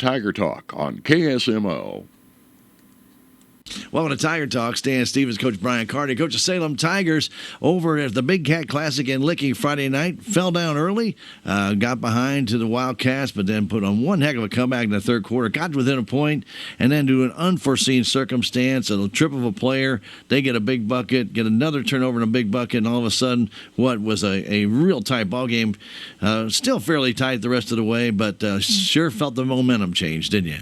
Tiger Talk on KSMO. Welcome to Tiger Talk. Stan Stevens, Coach Brian Carty. Coach of Salem Tigers over at the Big Cat Classic in Licking Friday night. Fell down early, got behind to the Wildcats, but then put on one heck of a comeback in the third quarter. Got within a point, and then due to an unforeseen circumstance, a trip of a player, they get a big bucket, get another turnover and a big bucket, and all of a sudden, what was a real tight ball game. Still fairly tight the rest of the way, but sure felt the momentum change, didn't you?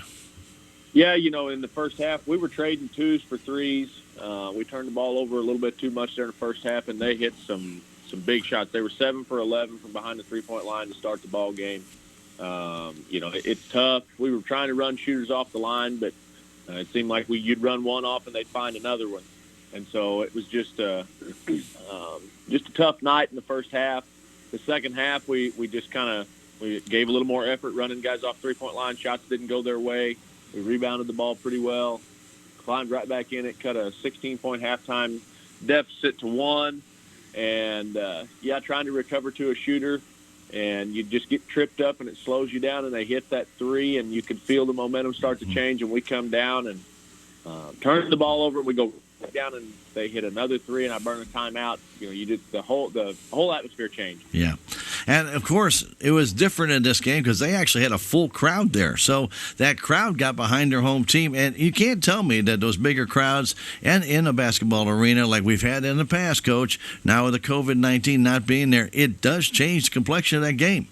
Yeah, in the first half, we were trading twos for threes. We turned the ball over a little bit too much there in the first half, and they hit some big shots. They were 7 for 11 from behind the three-point line to start the ball game. It's tough. We were trying to run shooters off the line, but it seemed like you'd run one off and they'd find another one. And so it was just a tough night in the first half. The second half, we just we gave a little more effort running guys off three-point line. Shots didn't go their way. We rebounded the ball pretty well, climbed right back in it, cut a 16-point halftime deficit to 1. And, trying to recover to a shooter, and you just get tripped up and it slows you down, and they hit that three, and you can feel the momentum start to change, and we come down and turn the ball over, and we go down, and they hit another three, and I burn a timeout. You did the whole atmosphere changed. Yeah. And, of course, it was different in this game because they actually had a full crowd there. So that crowd got behind their home team. And you can't tell me that those bigger crowds and in a basketball arena like we've had in the past, Coach, now with the COVID-19 not being there, it does change the complexion of that game.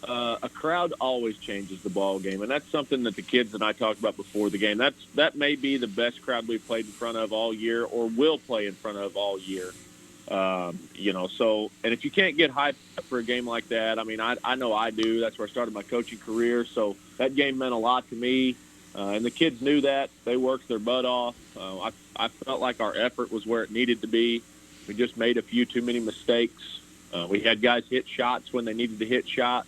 A crowd always changes the ball game, and that's something that the kids and I talked about before the game. That may be the best crowd we've played in front of all year or will play in front of all year. And if you can't get hyped up for a game like that, I know I do. That's where I started my coaching career. So that game meant a lot to me. And the kids knew that. They worked their butt off. I felt like our effort was where it needed to be. We just made a few too many mistakes. We had guys hit shots when they needed to hit shots.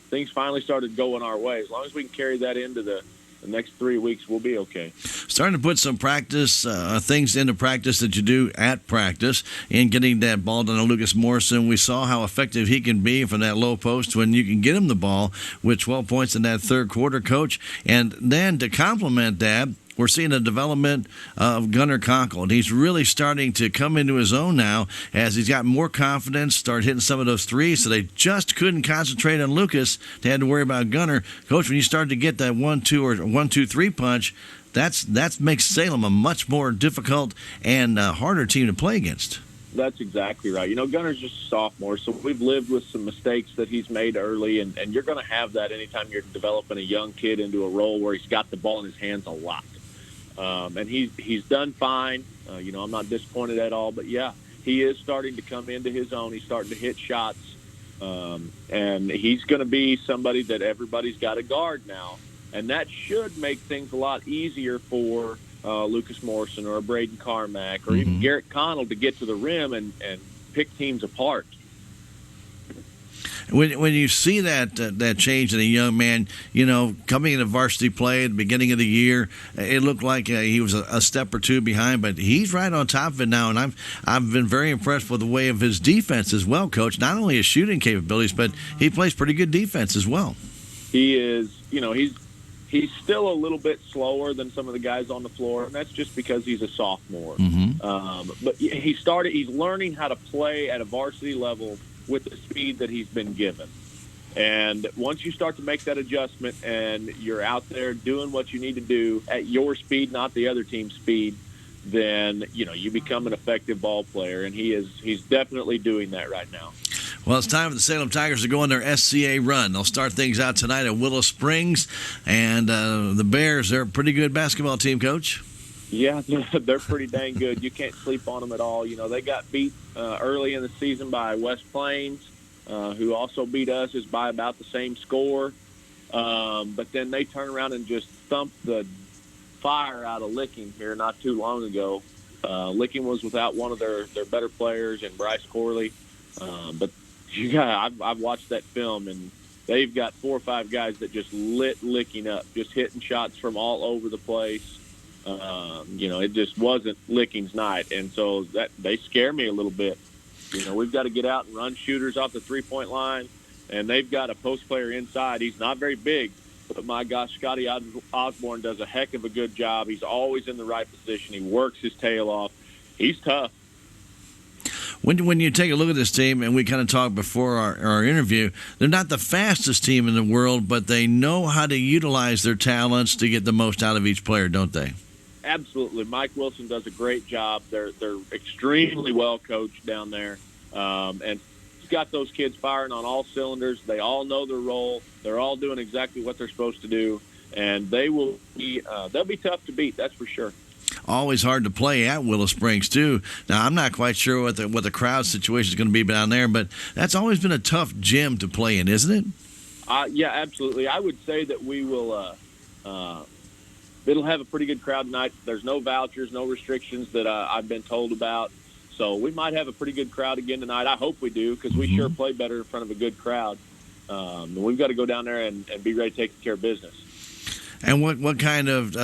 Things finally started going our way. As long as we can carry that into the next 3 weeks, we'll be okay. Starting to put some practice, things into practice that you do at practice and getting that ball down to Lucas Morrison. We saw how effective he can be from that low post when you can get him the ball with 12 points in that third quarter, Coach. And then to complement that, we're seeing a development of Gunnar Conkle. He's really starting to come into his own now as he's got more confidence, start hitting some of those threes, so they just couldn't concentrate on Lucas. They had to worry about Gunnar. Coach, when you start to get that 1-2 or 1-2-3 punch, that makes Salem a much more difficult and harder team to play against. That's exactly right. Gunnar's just a sophomore, so we've lived with some mistakes that he's made early, and you're going to have that anytime you're developing a young kid into a role where he's got the ball in his hands a lot. And he's done fine. I'm not disappointed at all. But, yeah, he is starting to come into his own. He's starting to hit shots. And he's going to be somebody that everybody's got to guard now. And that should make things a lot easier for Lucas Morrison or Braden Carmack or even Garrett Connell to get to the rim and pick teams apart. When you see that change in a young man, coming into varsity play at the beginning of the year, it looked like he was a step or two behind, but he's right on top of it now, and I've been very impressed with the way of his defense as well, Coach. Not only his shooting capabilities, but he plays pretty good defense as well. He is, he's still a little bit slower than some of the guys on the floor, and that's just because he's a sophomore. But he's learning how to play at a varsity level with the speed that he's been given. And once you start to make that adjustment and you're out there doing what you need to do at your speed, not the other team's speed, then, you become an effective ball player. And he's definitely doing that right now. Well, it's time for the Salem Tigers to go on their SCA run. They'll start things out tonight at Willow Springs. And the Bears, they're a pretty good basketball team, Coach. Yeah, they're pretty dang good. You can't sleep on them at all. They got beat early in the season by West Plains, who also beat us is by about the same score. But then they turn around and just thumped the fire out of Licking here not too long ago. Licking was without one of their better players in Bryce Corley. But I've watched that film, and they've got 4 or 5 guys that just lit Licking up, just hitting shots from all over the place. It just wasn't Licking's night, and so that they scare me a little bit. We've got to get out and run shooters off the three-point line, and they've got a post player inside. He's not very big, But my gosh, Scotty Osborne does a heck of a good job. He's always in the right position. He works his tail off. He's tough. When you take a look at this team, and we kind of talked before our interview, they're not the fastest team in the world, but they know how to utilize their talents to get the most out of each player, don't they? Absolutely. Mike Wilson does a great job. They're extremely well coached down there. And he's got those kids firing on all cylinders. They all know their role. They're all doing exactly what they're supposed to do. And they'll be tough to beat, that's for sure. Always hard to play at Willow Springs, too. Now, I'm not quite sure what the crowd situation is going to be down there, but that's always been a tough gym to play in, isn't it? Yeah, absolutely. I would say that we will it'll have a pretty good crowd tonight. There's no vouchers, no restrictions that I've been told about. So we might have a pretty good crowd again tonight. I hope we do, because we sure play better in front of a good crowd. And we've got to go down there and be ready to take care of business. And what kind of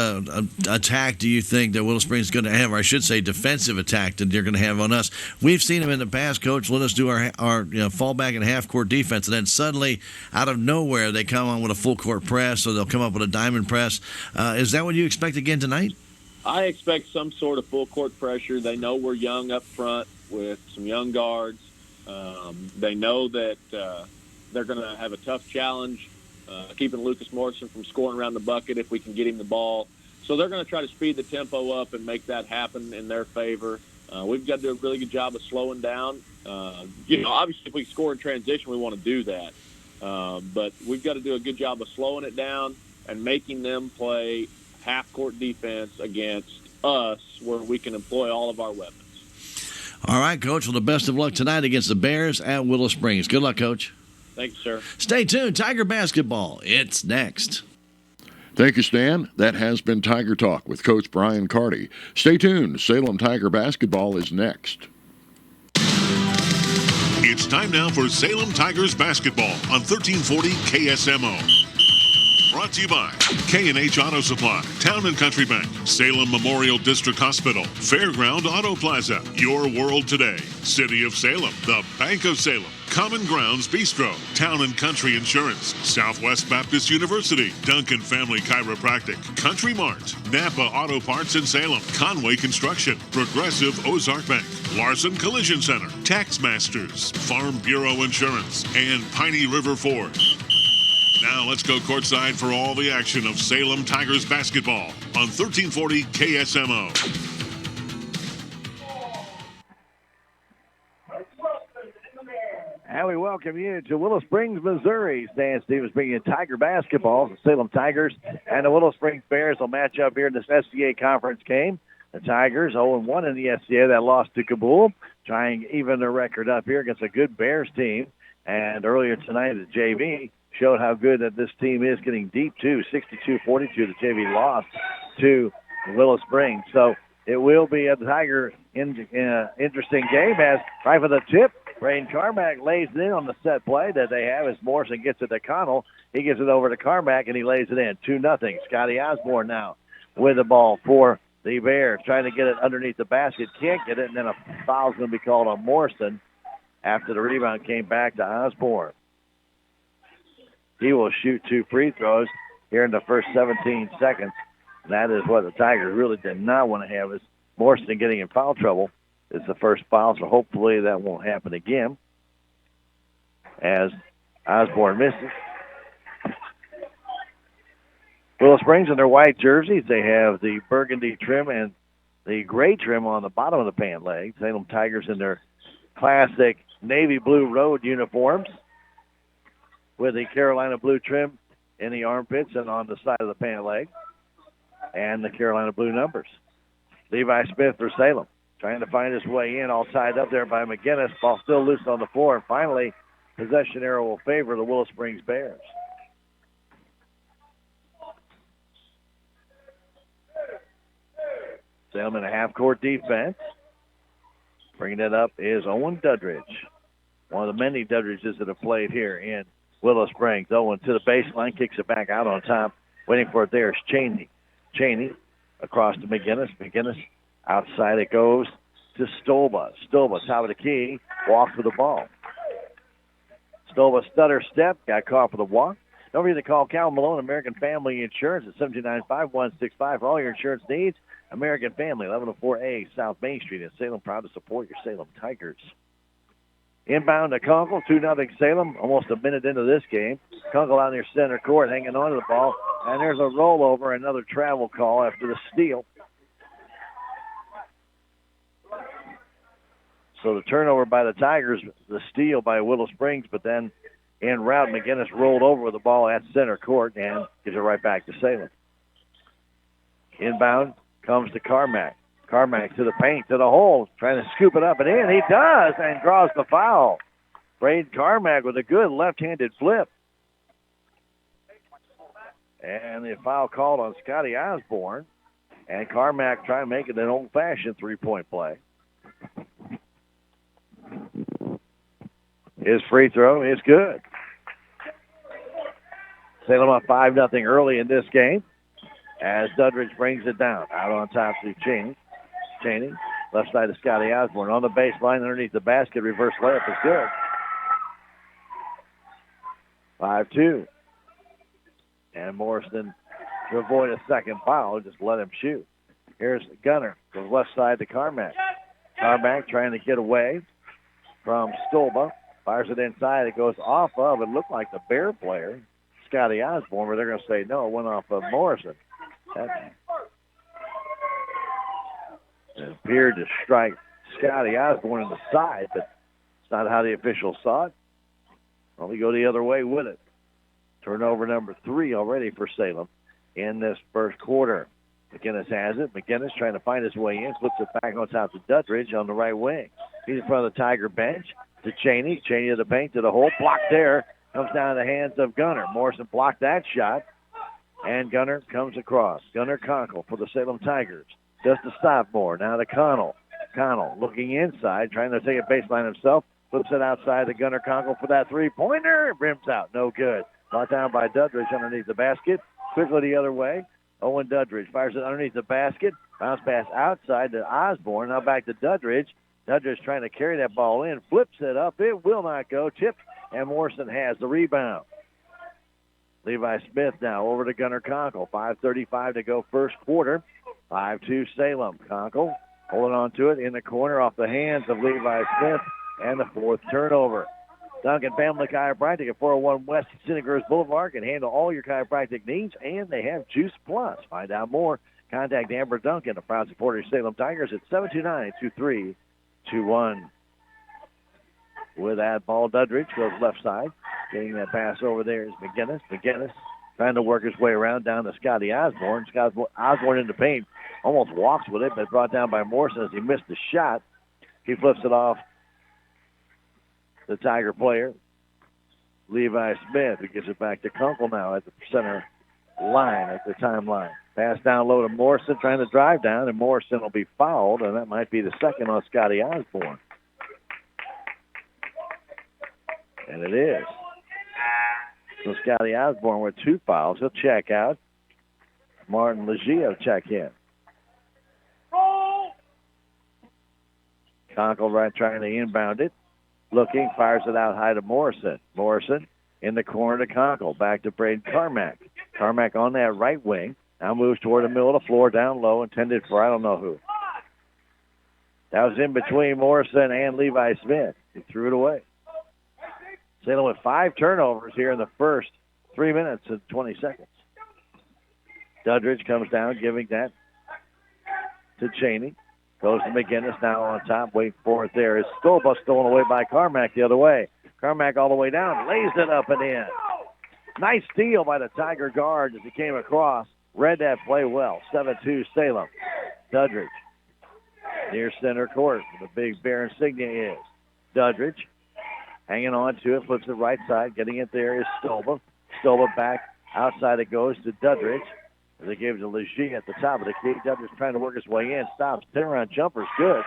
attack do you think that Willow Springs is going to have, or I should say defensive attack that they're going to have on us? We've seen them in the past, Coach, let us do our fallback and half-court defense, and then suddenly, out of nowhere, they come on with a full-court press, or they'll come up with a diamond press. Is that what you expect again tonight? I expect some sort of full-court pressure. They know we're young up front with some young guards. They know that they're going to have a tough challenge keeping Lucas Morrison from scoring around the bucket if we can get him the ball. So they're going to try to speed the tempo up and make that happen in their favor. We've got to do a really good job of slowing down. Obviously if we score in transition, we want to do that. But we've got to do a good job of slowing it down and making them play half-court defense against us where we can employ all of our weapons. All right, Coach. Well, the best of luck tonight against the Bears at Willow Springs. Good luck, Coach. Thank you, sir. Stay tuned. Tiger basketball. It's next. Thank you, Stan. That has been Tiger Talk with Coach Brian Carty. Stay tuned. Salem Tiger basketball is next. It's time now for Salem Tigers basketball on 1340 KSMO. Brought to you by K&H Auto Supply, Town & Country Bank, Salem Memorial District Hospital, Fairground Auto Plaza, Your World Today, City of Salem, the Bank of Salem, Common Grounds Bistro, Town & Country Insurance, Southwest Baptist University, Duncan Family Chiropractic, Country Mart, Napa Auto Parts in Salem, Conway Construction, Progressive Ozark Bank, Larson Collision Center, Tax Masters, Farm Bureau Insurance, and Piney River Ford. Now let's go courtside for all the action of Salem Tigers basketball on 1340 KSMO. And we welcome you to Willow Springs, Missouri. Stan Stevens bringing you Tiger basketball. The Salem Tigers and the Willow Springs Bears will match up here in this SCA conference game. The Tigers 0-1 in the SCA. That loss to Kabul, trying to even their record up here against a good Bears team. And earlier tonight, the JV showed how good that this team is, getting deep, too. 62-42, the JV lost to Willow Springs. So it will be a Tiger interesting game as right for the tip, Braden Carmack lays it in on the set play that they have as Morrison gets it to Connell. He gives it over to Carmack, and he lays it in. 2-0. Scotty Osborne now with the ball for the Bears, trying to get it underneath the basket. Can't get it, and then a foul's going to be called on Morrison after the rebound came back to Osborne. He will shoot 2 free throws here in the first 17 seconds. That is what the Tigers really did not want to have, is Morrison getting in foul trouble. It's the first foul, so hopefully that won't happen again as Osborne misses. Willow Springs in their white jerseys. They have the burgundy trim and the gray trim on the bottom of the pant leg. Salem Tigers in their classic navy blue road uniforms with the Carolina blue trim in the armpits and on the side of the pant leg, and the Carolina blue numbers. Levi Smith for Salem, trying to find his way in, all tied up there by McGinnis. Ball still loose on the floor, and finally, possession arrow will favor the Willow Springs Bears. Salem in a half-court defense. Bringing it up is Owen Dudridge, one of the many Dudridges that have played here in Willow Springs. Owen to the baseline, kicks it back out on top. Waiting for it there is Cheney. Cheney across to McGinnis. McGinnis outside it goes to Stolba. Stolba, top of the key, walks with the ball. Stolba stutter step, got caught for the walk. Don't forget to call Cal Malone, American Family Insurance at 729-5165 for all your insurance needs. American Family, 1104A South Main Street in Salem, proud to support your Salem Tigers. Inbound to Kunkel, 2-0 Salem, almost a minute into this game. Kunkel out near center court, hanging on to the ball, and there's a rollover, another travel call after the steal. So the turnover by the Tigers, the steal by Willow Springs, but then en route, McGinnis rolled over with the ball at center court and gives it right back to Salem. Inbound comes to Carmack. Carmack to the paint, to the hole, trying to scoop it up and in. He does, and draws the foul. Braden Carmack with a good left-handed flip. And the foul called on Scotty Osborne. And Carmack trying to make it an old-fashioned three-point play. His free throw is good. Salem up 5-0 early in this game as Duddridge brings it down. Out on top to Cheney. Cheney, left side of Scotty Osborne. On the baseline underneath the basket. Reverse layup is good. 5-2. And Morrison, to avoid a second foul, just let him shoot. Here's Gunner. Goes left side to Carmack. Carmack trying to get away from Stolba. Fires it inside. It goes off of, it looked like the Bear player, Scotty Osborne, but they're going to say no, it went off of Morrison. That it appeared to strike Scotty Osborne in the side, but it's not how the officials saw it. Well, we go the other way with it. Turnover number 3 already for Salem in this first quarter. McGinnis has it. McGinnis trying to find his way in. Flips it back on top to Duddridge on the right wing. He's in front of the Tiger bench to Cheney. Cheney to the paint, to the hole. Blocked there. Comes down to the hands of Gunner. Morrison blocked that shot. And Gunner comes across. Gunner Conkle for the Salem Tigers. Just a sophomore. Now to Connell. Connell looking inside, trying to take a baseline himself. Flips it outside to Gunner Conkle for that three-pointer. Rims out. No good. Brought down by Duddridge underneath the basket. Quickly the other way. Owen Duddridge fires it underneath the basket. Bounce pass outside to Osborne. Now back to Duddridge. Duddridge trying to carry that ball in. Flips it up. It will not go. Tipped. And Morrison has the rebound. Levi Smith now over to Gunner Conkle. 5:35 to go first quarter. 5-2 Salem. Conkle holding on to it in the corner off the hands of Levi Smith. And the fourth turnover. Duncan Family Chiropractic at 401 West Scenic Groves Boulevard can handle all your chiropractic needs, and they have Juice Plus. Find out more. Contact Amber Duncan, a proud supporter of Salem Tigers, at 729-2321. With that ball, Duddridge goes left side. Getting that pass over there is McGinnis. McGinnis trying to work his way around down to Scotty Osborne. Osborne in the paint. Almost walks with it, but brought down by Morrison as he missed the shot. He flips it off the Tiger player, Levi Smith, who gives it back to Kunkel now at the center line, at the timeline. Pass down low to Morrison, trying to drive down, and Morrison will be fouled, and that might be the second on Scotty Osborne. And it is. So Scotty Osborne with 2 fouls. He'll check out. Martin Leggio will check in. Kunkel right trying to inbound it. Looking, fires it out high to Morrison. Morrison in the corner to Conkle. Back to Braden Carmack. Carmack on that right wing. Now moves toward the middle of the floor, down low, intended for I don't know who. That was in between Morrison and Levi Smith. He threw it away. Salem with 5 turnovers here in the first 3 minutes and 20 seconds. Duddridge comes down, giving that to Cheney. Goes to McGinnis now on top. Wait for it there. It's Stolba stolen away by Carmack the other way. Carmack all the way down. Lays it up and in. Nice steal by the Tiger guard as he came across. Read that play well. 7-2 Salem. Duddridge near center court. The big Bear insignia is. Duddridge hanging on to it. Flips it right side. Getting it there is Stolba. Stolba back. Outside it goes to Duddridge. They gave it to Leger at the top of the key. Duddridge trying to work his way in. Stops. Turnaround jumper's good.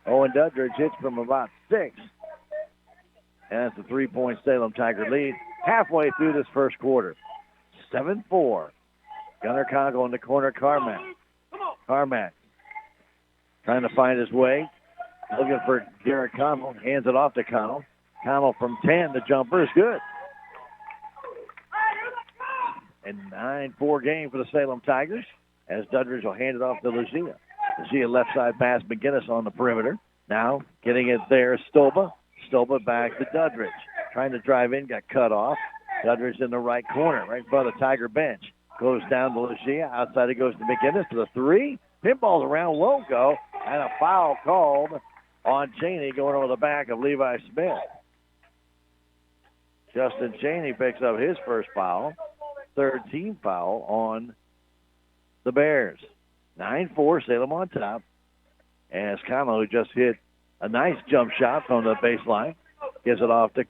Owen Duddridge hits from about 6. And that's a 3-point Salem Tiger lead halfway through this first quarter. 7-4. Gunnar Congo in the corner. Carmack. Carmack trying to find his way. Looking for Garrett Connell. Hands it off to Connell. Connell from 10. The jumper is good. and 9-4 game for the Salem Tigers as Dudridge will hand it off to Lucia. Lucia left side pass, McGinnis on the perimeter. Now getting it there, Stoba. Stoba back to Dudridge. Trying to drive in, got cut off. Dudridge in the right corner, right in front of the Tiger bench. Goes down to Lucia. Outside it goes to McGinnis to the three. Pinballs around, won't go. And a foul called on Cheney going over the back of Levi Smith. Justin Cheney picks up his first foul. Third team foul on the Bears. 9-4, Salem on top. As Connell, who just hit a nice jump shot from the baseline, gives it off to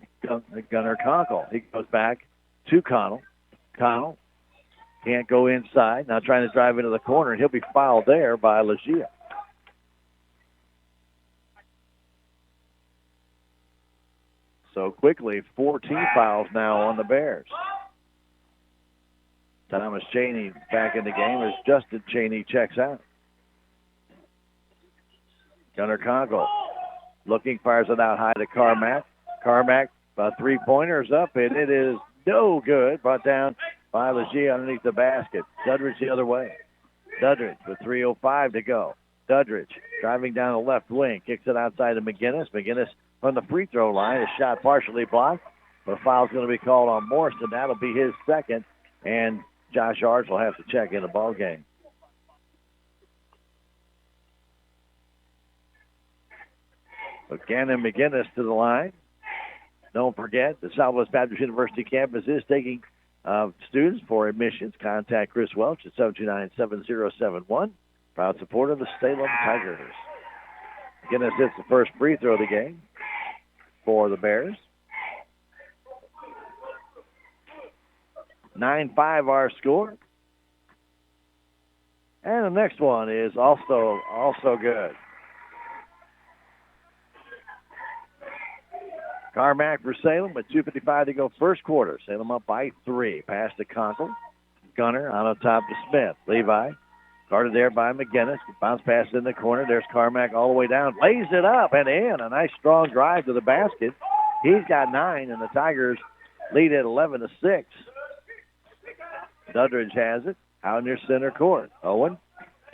Gunnar Conkle. He goes back to Connell. Connell can't go inside. Now trying to drive into the corner, and he'll be fouled there by Lucia. So quickly, 14 fouls now on the Bears. Thomas Cheney back in the game as Justin Cheney checks out. Gunnar Conkle looking, fires it out high to Carmack. Carmack, three-pointer is up, and it is no good. Brought down by Lucia underneath the basket. Dudridge the other way. Dudridge with 3:05 to go. Dudridge driving down the left wing, kicks it outside to McGinnis. McGinnis from the free throw line. His shot partially blocked. The foul's going to be called on Morrison. That'll be his second, and Josh Arts will have to check in the ball game. Gannon McGinnis to the line. Don't forget, the Southwest Baptist University campus is taking students for admissions. Contact Chris Welch at 729-7071. Proud supporter of the Salem Tigers. McGinnis hits the first free throw of the game for the Bears. 9-5 our score. And the next one is also good. Carmack for Salem with 2:55 to go first quarter. Salem up by 3. Pass to Conkle. Gunner on top to Smith. Levi guarded there by McGinnis. Bounce pass in the corner. There's Carmack all the way down. Lays it up and in. A nice strong drive to the basket. He's got 9, and the Tigers lead at 11-6. Dudridge has it out near center court. Owen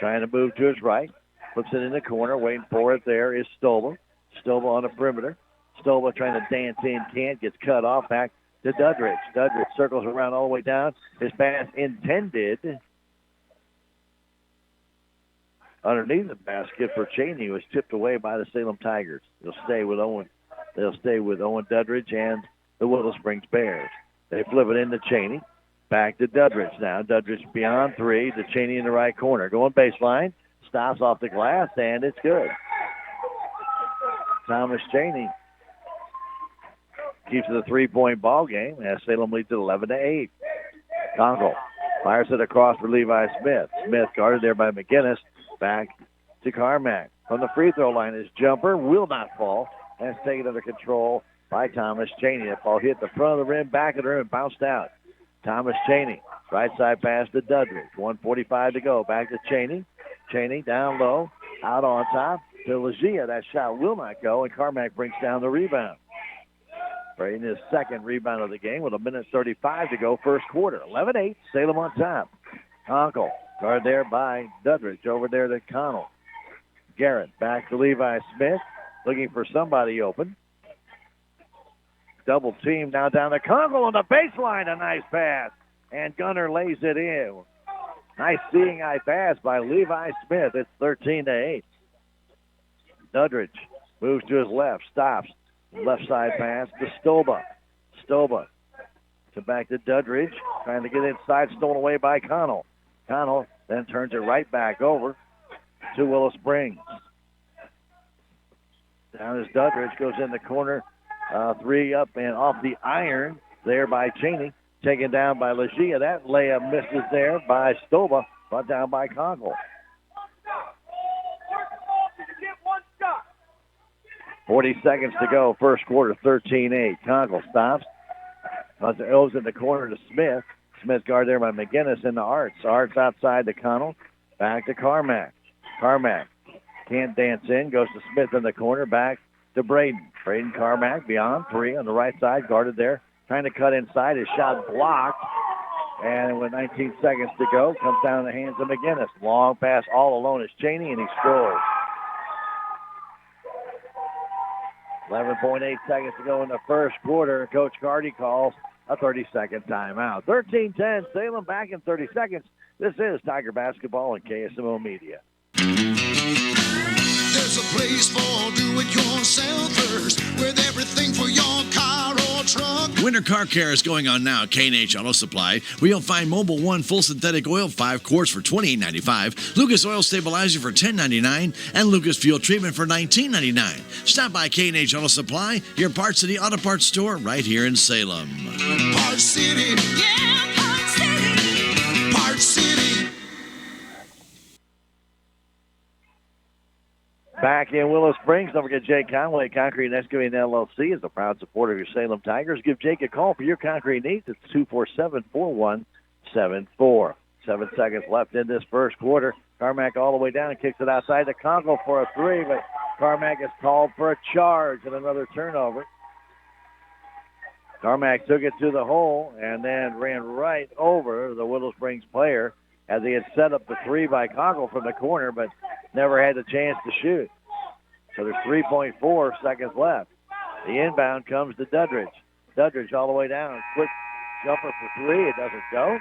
trying to move to his right. Puts it in the corner. Waiting for it there is Stoba. Stoba on the perimeter. Stoba trying to dance in, can't, gets cut off, back to Dudridge. Dudridge circles around all the way down. His pass intended underneath the basket for Cheney, was tipped away by the Salem Tigers. They'll stay with Owen Dudridge and the Willow Springs Bears. They flip it into Cheney. Back to Dudridge now. Dudridge beyond 3 to Cheney in the right corner. Going baseline, stops off the glass, and it's good. Thomas Cheney keeps it a 3-point ball game as Salem leads it 11-8. Conkle fires it across for Levi Smith. Smith guarded there by McGinnis. Back to Carmack. From the free throw line, his jumper will not fall. That's taken under control by Thomas Cheney. That ball hit the front of the rim, back of the rim, and bounced out. Thomas Cheney, right side pass to Dudridge. 1:45 to go. Back to Cheney. Cheney down low, out on top to Lucia. That shot will not go, and Carmack brings down the rebound. Braden his second rebound of the game with 1:35 to go first quarter. 11-8, Salem on top. Conkle, guard there by Dudridge. Over there to Connell. Garrett back to Levi Smith, looking for somebody open. Double team now down to Conkle on the baseline. A nice pass. And Gunner lays it in. Nice seeing eye pass by Levi Smith. It's 13-8. Dudridge moves to his left, stops. Left side pass to Stoba. Stoba to back to Dudridge. Trying to get inside, stolen away by Connell. Connell then turns it right back over to Willow Springs. Down as Dudridge goes in the corner. 3 up and off the iron there by Cheney. Taken down by Lucia. That layup misses there by Stoba. Brought down by Conkle. 40 seconds to go. First quarter, 13-8. Conkle stops. Owes in the corner to Smith. Smith guard there by McGinnis in the Arts. Arts outside to Connell. Back to Carmack. Carmack can't dance in. Goes to Smith in the corner. Back to Braden. Braden Carmack beyond 3 on the right side. Guarded there. Trying to cut inside. His shot blocked And with 19 seconds to go, comes down in the hands of McGinnis. Long pass all alone is Cheney, and he scores. 11.8 seconds to go in the first quarter. Coach Carty calls a 30-second timeout. 13-10, Salem back in 30 seconds. This is Tiger Basketball and KSMO Media. There's a place for do-it-yourselfers with everything for your car or truck. Winter car care is going on now at K&H Auto Supply, where you'll find Mobil 1 full synthetic oil 5 quarts for $28.95, Lucas Oil Stabilizer for $10.99, and Lucas Fuel Treatment for $19.99. Stop by K&H Auto Supply, your Parts City Auto Parts store right here in Salem. Parts City, yeah, Parts City, Parts City. Back in Willow Springs, don't forget Jake Conway, Concrete and Excavating LLC is a proud supporter of your Salem Tigers. Give Jake a call for your concrete needs. It's 247-4174. 7 seconds left in this first quarter. Carmack all the way down and kicks it outside to Conkle for a three, but Carmack is called for a charge and another turnover. Carmack took it to the hole and then ran right over the Willow Springs player as he had set up the three by Conkle from the corner, but never had the chance to shoot. So there's 3.4 seconds left. The inbound comes to Duddridge. Duddridge all the way down. Quick jumper for three. It doesn't go.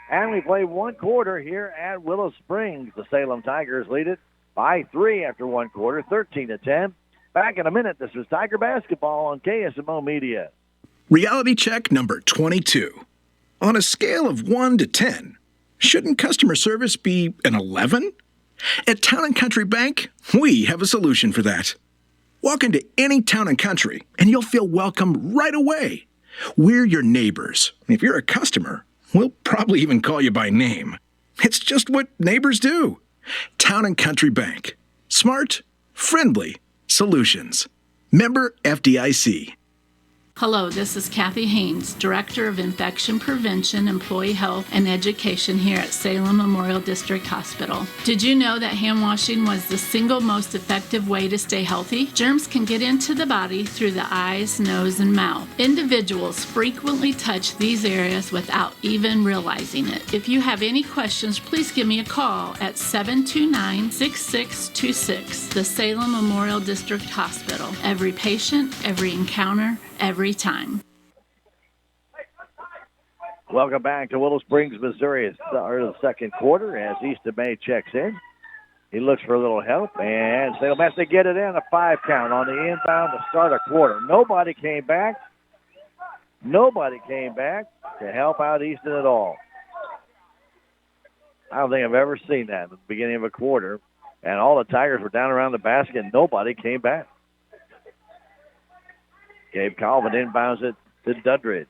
And we play one quarter here at Willow Springs. The Salem Tigers lead it by 3 after one quarter, 13-10. Back in a minute. This is Tiger Basketball on KSMO Media. Reality check number 22. On a scale of 1 to 10, shouldn't customer service be an 11? At Town & Country Bank, we have a solution for that. Walk into any Town & Country, and you'll feel welcome right away. We're your neighbors. If you're a customer, we'll probably even call you by name. It's just what neighbors do. Town & Country Bank. Smart, friendly solutions. Member FDIC. Hello, this is Kathy Haynes, Director of Infection Prevention, Employee Health, and Education here at Salem Memorial District Hospital. Did you know that hand washing was the single most effective way to stay healthy? Germs can get into the body through the eyes, nose, and mouth. Individuals frequently touch these areas without even realizing it. If you have any questions, please give me a call at 729-6626, the Salem Memorial District Hospital. Every patient, every encounter, every time. Welcome back to Willow Springs, Missouri. It's the start of the second quarter as Easton May checks in. He looks for a little help, and Salem has to get it in, a 5 count on the inbound to start a quarter. Nobody came back. Nobody came back to help out Easton at all. I don't think I've ever seen that at the beginning of a quarter, and all the Tigers were down around the basket, and nobody came back. Gabe Colvin inbounds it to Duddridge.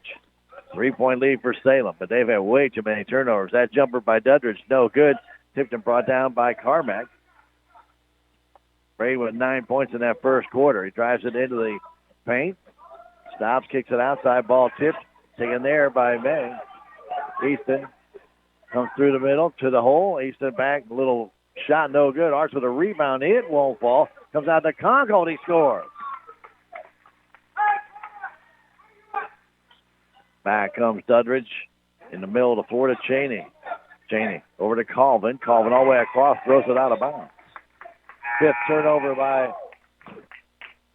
3-point lead for Salem, but they've had way too many turnovers. That jumper by Duddridge, no good. Tipped and brought down by Carmack. Brady with 9 points in that first quarter. He drives it into the paint. Stops, kicks it outside. Ball tipped. Taken there by May. Easton comes through the middle to the hole. Easton back. Little shot, no good. Arts with a rebound. It won't fall. Comes out to Concord. He scores. Back comes Duddridge in the middle of the floor to Cheney. Cheney over to Colvin. Colvin all the way across, throws it out of bounds. 5th turnover by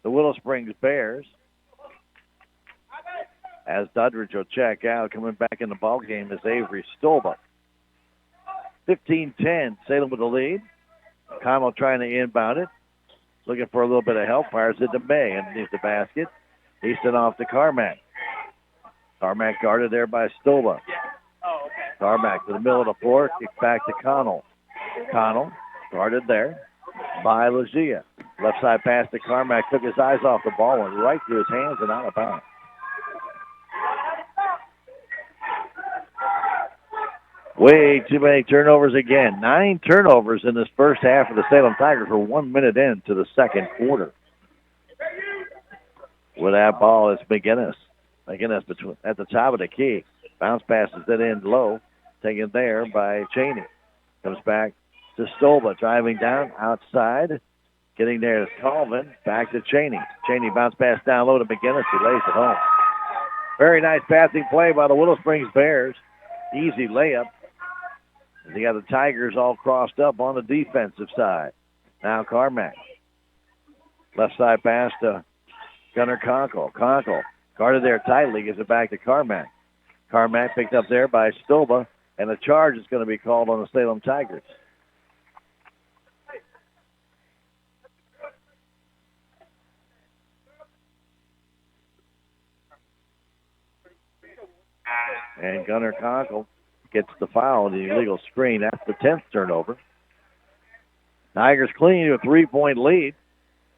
the Willow Springs Bears. As Duddridge will check out, coming back in the ballgame is Avery Stolba. 15-10, Salem with the lead. Connell trying to inbound it. Looking for a little bit of help. Fires it to May underneath the basket. Easton off to Carmack. Carmack guarded there by Stolba. Carmack to the middle of the floor. Kick back to Connell. Connell guarded there by Legia. Left side pass to Carmack. Took his eyes off the ball. Went right through his hands and out of bounds. Way too many turnovers again. 9 turnovers in this first half of the Salem Tigers. We're 1 minute into the second quarter. With that ball, it's McGinnis. McGinnis at the top of the key. Bounce passes it in low. Taken there by Cheney. Comes back to Stolba. Driving down outside. Getting there to Colvin. Back to Cheney. Cheney bounce pass down low to McGinnis. He lays it home. Very nice passing play by the Willow Springs Bears. easy layup. They got the Tigers all crossed up on the defensive side. Now Carmack. Left side pass to Gunnar Conkle. Conkle guarded there tightly, gives it back to Carmack. Carmack picked up there by Stoba, and a charge is going to be called on the Salem Tigers. And Gunnar Conkle gets the foul, the illegal screen. That's the 10th turnover. Tigers clinging to a 3-point lead,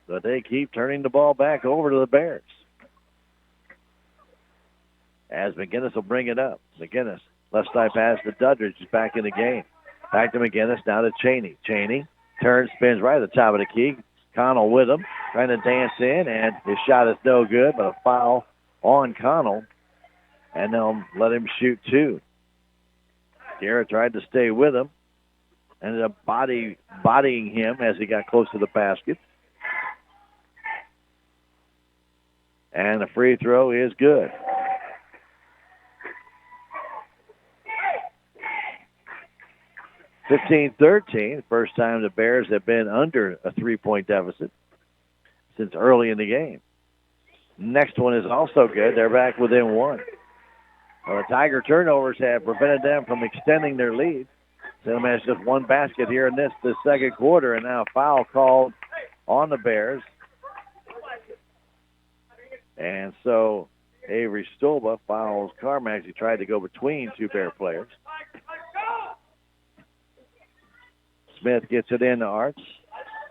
but they keep turning the ball back over to the Bears. As McGinnis will bring it up. McGinnis, left side pass to Duddridge, is back in the game. Back to McGinnis, now to Cheney. Cheney turns, spins right at the top of the key. Connell with him, trying to dance in, and his shot is no good, but a foul on Connell, and they'll let him shoot two. Garrett tried to stay with him, ended up bodying him as he got close to the basket. And the free throw is good. (15-13). First time the Bears have been under a 3-point deficit since early in the game. Next one is also good. They're back within one. Well, the Tiger turnovers have prevented them from extending their lead. Salem has just one basket here in this second quarter, and now a foul called on the Bears. And so Avery Stolba fouls Carmack as he tried to go between two Bear players. Smith gets it in to Arts.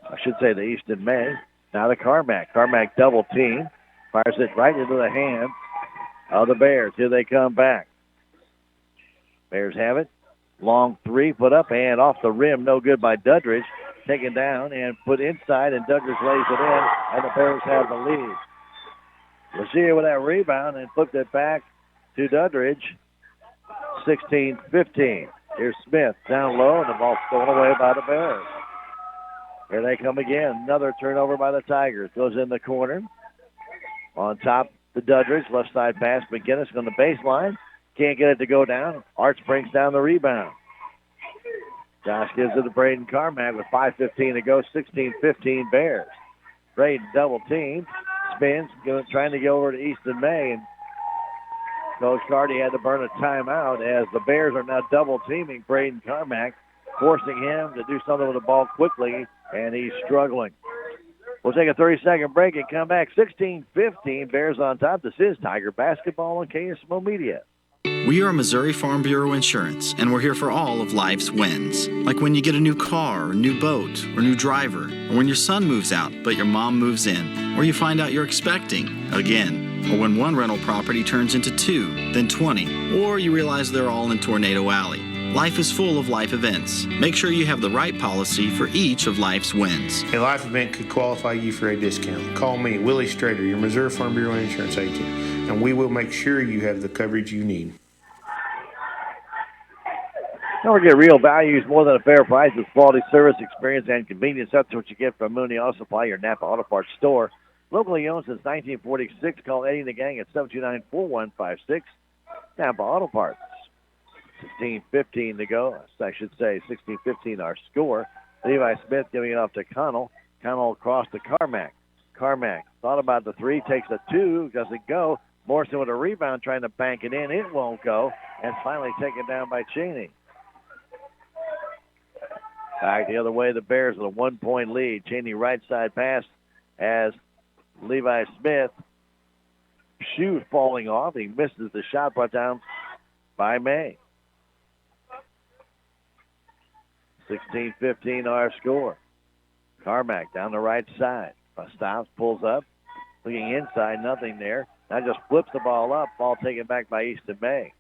I should say to Easton May. Now to Carmack. Carmack double team. Fires it right into the hands of the Bears. Here they come back. Bears have it. Long three put up and off the rim. No good by Duddridge. Taken down and put inside, and Duddridge lays it in, and the Bears have the lead. Lucia with that rebound and flipped it back to Duddridge. 16-15. Here's Smith down low, and the ball stolen away by the Bears. Here they come again. Another turnover by the Tigers. Goes in the corner. On top to Duddridge. Left side pass. McGinnis on the baseline. Can't get it to go down. Arts brings down the rebound. Josh gives it to Braden Carmack with 5:15 to go. 16-15 Bears. Braden double team. Spins. Trying to go over to Easton May. And Coach Carty had to burn a timeout as the Bears are now double teaming Braden Carmack, forcing him to do something with the ball quickly, and he's struggling. We'll take a 30-second break and come back. 16-15, Bears on top. This is Tiger Basketball on KSMO Media. We are Missouri Farm Bureau Insurance, and we're here for all of life's wins. Like when you get a new car, or new boat, or new driver, or when your son moves out but your mom moves in, or you find out you're expecting again. Or when one rental property turns into 2, then 20, or you realize they're all in Tornado Alley. Life is full of life events. Make sure you have the right policy for each of life's wins. A life event could qualify you for a discount. Call me, Willie Strader, your Missouri Farm Bureau insurance agent, and we will make sure you have the coverage you need. Don't forget, real value is more than a fair price. It's quality service, experience, and convenience. That's what you get from Mooney Auto Supply, your Napa Auto Parts store. Locally owned since 1946. Call Eddie and the gang at 729-4156. Napa Auto Parts. 16-15 to go. I should say 16-15 our score. Levi Smith giving it off to Connell. Connell across to Carmack. Carmack thought about the three, takes a two, doesn't go. Morrison with a rebound trying to bank it in. It won't go. And finally taken down by Cheney. Back the other way, the Bears with a 1-point lead. Cheney right side pass as Levi Smith, shoe falling off. He misses the shot brought down by May. 16-15 our score. Carmack down the right side. Stops, pulls up. Looking inside, nothing there. Now just flips the ball up. Ball taken back by Easton May.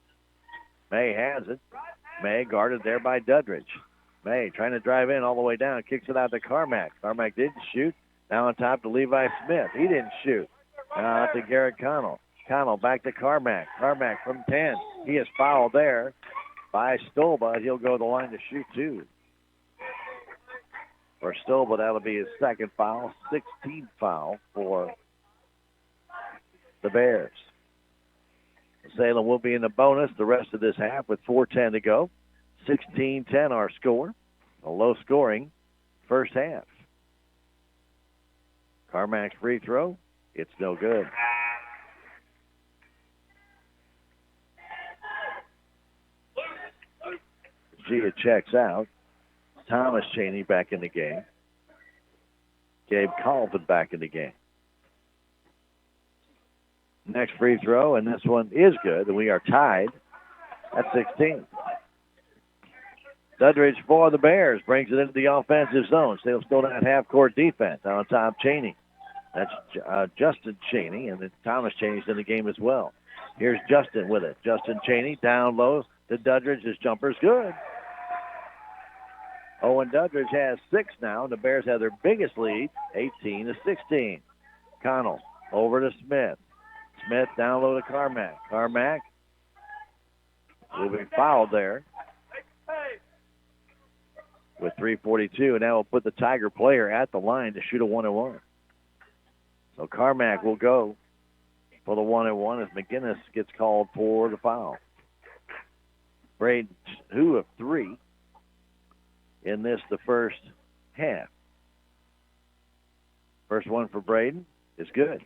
May has it. May guarded there by Duddridge. May trying to drive in all the way down. Kicks it out to Carmack. Carmack didn't shoot. Now on top to Levi Smith. He didn't shoot. Now out to Garrett Connell. Connell back to Carmack. Carmack from 10. He is fouled there by Stolba. He'll go to the line to shoot two. For Stolba, that'll be his second foul. 16th foul for the Bears. Salem will be in the bonus the rest of this half with 4:10 to go. 16-10 our score. A low-scoring first half. Carmack's free throw. It's no good. Gia checks out. Thomas Cheney back in the game. Gabe Colvin back in the game. Next free throw, and this one is good, and we are tied at 16. Dudridge for the Bears brings it into the offensive zone. They'll still not half-court defense on top Cheney. That's Justin Cheney, and then Thomas Cheney's in the game as well. Here's Justin with it. Justin Cheney down low to Dudridge. His jumper's good. Owen Dudridge has 6 now. The Bears have their biggest lead, 18-16. Connell over to Smith. Smith down low to Carmack. Carmack will be fouled there with 3:42, and that will put the Tiger player at the line to shoot a 1-and-1. So Carmack will go for the 1-and-1 as McGinnis gets called for the foul. Braden, 2 of 3 in the first half. First one for Braden is good.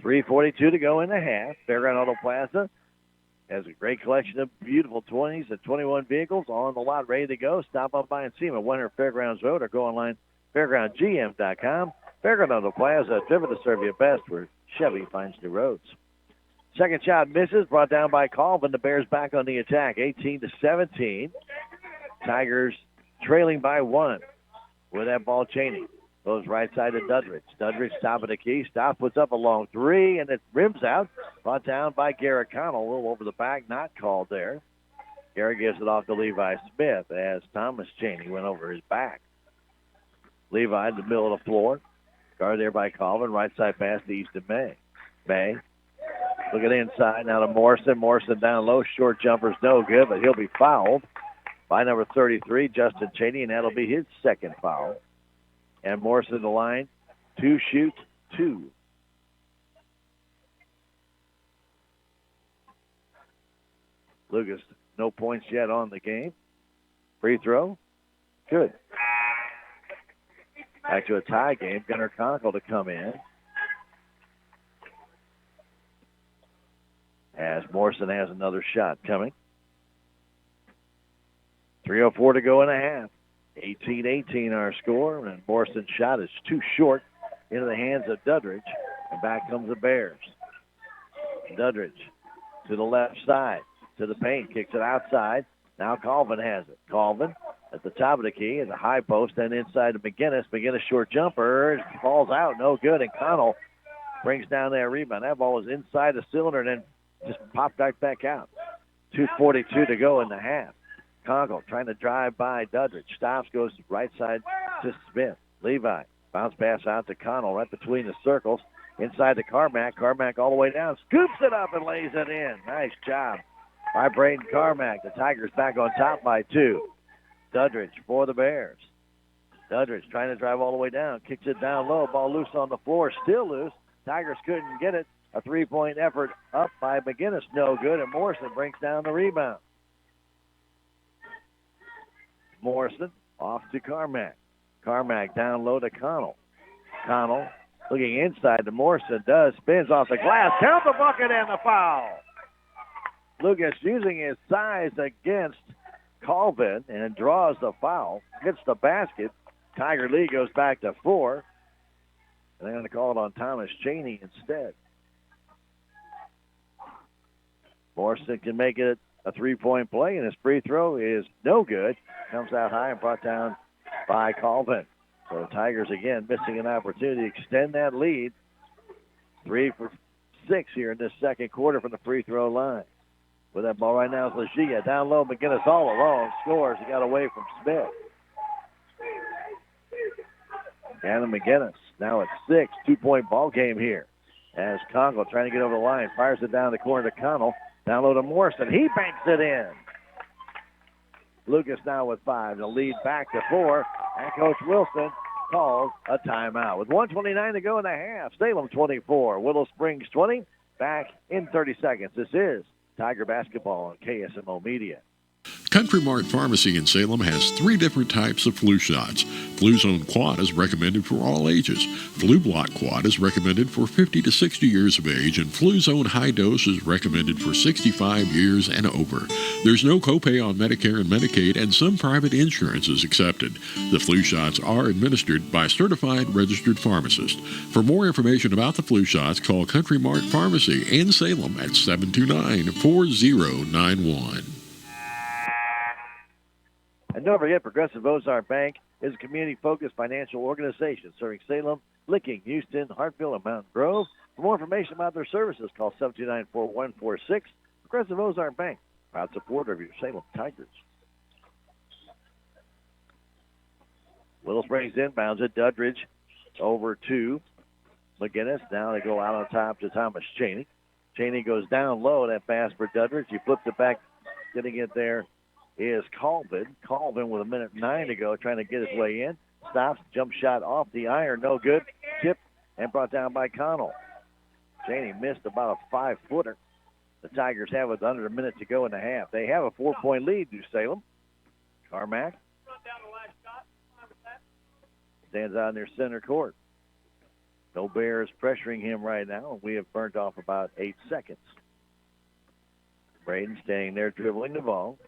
3:42 to go in the half. Fairground Auto Plaza has a great collection of beautiful 20s and 21 vehicles on the lot ready to go. Stop up by and see them at 100 Fairgrounds Road or go online, fairgroundgm.com. Fairground Auto Plaza, driven to serve you best where Chevy finds new roads. Second shot misses, brought down by Colvin. The Bears back on the attack, 18-17. Tigers trailing by 1 with that ball. Cheney goes right side to Dudridge. Dudridge top of the key. Stop puts up a long 3, and it rims out. Brought down by Garrett Connell. A little over the back, not called there. Garrett gives it off to Levi Smith as Thomas Cheney went over his back. Levi in the middle of the floor. Guarded there by Colvin. Right side pass to Easton May. May looking inside now to Morrison. Morrison down low. Short jumper's no good, but he'll be fouled by number 33, Justin Cheney, and that'll be his second foul. And Morrison the line to shoot 2. Lucas, no points yet on the game. Free throw, good. Back to a tie game. Gunnar Conkle to come in. As Morrison has another shot coming. 3:04 to go in a half. 18-18 our score, and Morrison's shot is too short into the hands of Dudridge. And back comes the Bears. Dudridge to the left side, to the paint, kicks it outside. Now Colvin has it. Colvin at the top of the key is a high post, then inside to McGinnis. McGinnis short jumper, falls out, no good, and Connell brings down that rebound. That ball was inside the cylinder and then just popped right back out. 2:42 to go in the half. Conkle trying to drive by Dudridge. Stops, goes right side to Smith. Levi, bounce pass out to Connell right between the circles. Inside to Carmack. Carmack all the way down. Scoops it up and lays it in. Nice job by Braden Carmack. The Tigers back on top by 2. Dudridge for the Bears. Dudridge trying to drive all the way down. Kicks it down low. Ball loose on the floor. Still loose. Tigers couldn't get it. A 3-point effort up by McGinnis. No good. And Morrison brings down the rebound. Morrison off to Carmack. Carmack down low to Connell. Connell looking inside to Morrison. Spins off the glass. Count the bucket and the foul. Lucas using his size against Colvin and draws the foul. Hits the basket. Tiger lead goes back to 4. And they're going to call it on Thomas Cheney instead. Morrison can make it a 3-point play, and his free throw is no good. Comes out high and brought down by Colvin. So the Tigers again missing an opportunity to extend that lead. 3 for 6 here in this second quarter from the free throw line. With that ball right now is Legia. Down low, McGinnis all alone. Scores. He got away from Smith. Anna McGinnis now at 6. 2-point ball game here. As Congo trying to get over the line. Fires it down the corner to Connell. Down low to Morrison. He banks it in. Lucas now with 5. The lead back to 4. And Coach Wilson called a timeout. With 1:29 to go in the half, Salem 24, Willow Springs 20. Back in 30 seconds. This is Tiger Basketball on KSMO Media. Country Mart Pharmacy in Salem has 3 different types of flu shots. Flu Zone Quad is recommended for all ages. Flu Block Quad is recommended for 50 to 60 years of age, and Flu Zone High Dose is recommended for 65 years and over. There's no copay on Medicare and Medicaid, and some private insurance is accepted. The flu shots are administered by certified registered pharmacists. For more information about the flu shots, call Country Mart Pharmacy in Salem at 729-4091. And don't forget, Progressive Ozark Bank is a community-focused financial organization serving Salem, Licking, Houston, Hartville, and Mountain Grove. For more information about their services, call 729-4146. Progressive Ozark Bank, proud supporter of your Salem Tigers. Willow Springs inbounds it. Duddridge over to McGinnis. Now they go out on top to Thomas Cheney. Cheney goes down low. That pass for Duddridge. He flips it back. Getting it there is Colvin. Colvin with 1:09 to go, trying to get his way in. Stops, jump shot off the iron, no good. Tipped and brought down by Connell. Cheney missed about a 5-footer. The Tigers have with under a minute to go in the half. They have a 4-point lead to Salem. Carmack stands out in their center court. No Bears pressuring him right now. We have burnt off about 8 seconds. Braden staying there, dribbling the ball.